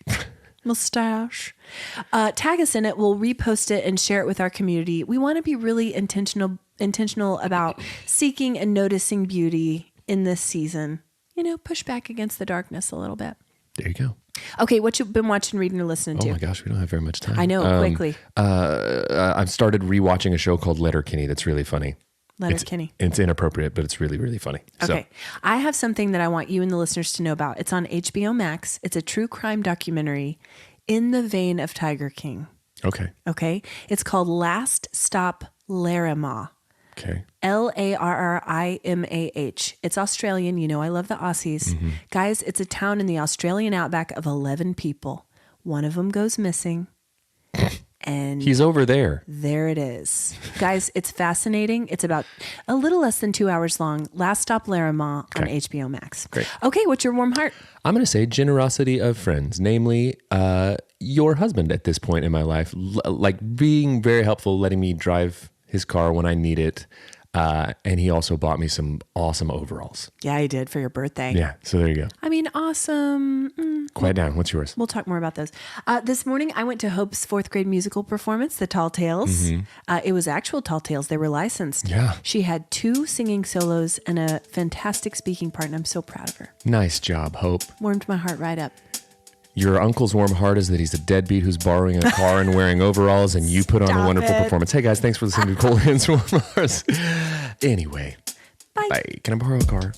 Speaker 2: Tag us in it. We'll repost it and share it with our community. We want to be really intentional about seeking and noticing beauty in this season. You know, push back against the darkness a little bit.
Speaker 1: There you go.
Speaker 2: Okay, what you been watching, reading, or listening to?
Speaker 1: Oh my gosh, we don't have very much time.
Speaker 2: I know, quickly.
Speaker 1: I've started rewatching a show called Letterkenny that's really funny.
Speaker 2: Letterkenny.
Speaker 1: It's inappropriate, but it's really, really funny.
Speaker 2: Okay. I have something that I want you and the listeners to know about. It's on HBO Max. It's a true crime documentary in the vein of Tiger King.
Speaker 1: Okay.
Speaker 2: Okay. It's called Last Stop Larimah.
Speaker 1: Okay.
Speaker 2: Larrimah. It's Australian. You know, I love the Aussies.
Speaker 1: Mm-hmm.
Speaker 2: Guys, it's a town in the Australian outback of 11 people. One of them goes missing. And
Speaker 1: he's over there.
Speaker 2: There it is. Guys, it's fascinating. It's about a little less than 2 hours long. Last Stop Larimah on HBO Max.
Speaker 1: Great.
Speaker 2: Okay, what's your warm heart?
Speaker 1: I'm going to say generosity of friends, namely your husband at this point in my life, like being very helpful, letting me drive his car when I need it. And he also bought me some awesome overalls.
Speaker 2: Yeah, he did for your birthday.
Speaker 1: Yeah, so there you go.
Speaker 2: I mean, awesome.
Speaker 1: Quiet down. What's yours?
Speaker 2: We'll talk more about those. This morning, I went to Hope's 4th grade musical performance, The Tall Tales. It was actual Tall Tales. They were licensed.
Speaker 1: Yeah.
Speaker 2: She had 2 singing solos and a fantastic speaking part, and I'm so proud of her.
Speaker 1: Nice job, Hope.
Speaker 2: Warmed my heart right up.
Speaker 1: Your uncle's warm heart is that he's a deadbeat who's borrowing a car and wearing overalls, and you put on a wonderful performance. Hey, guys, thanks for listening to Cole Hand's Warm Hearts. Anyway,
Speaker 2: Bye.
Speaker 1: bye. Can I borrow a car?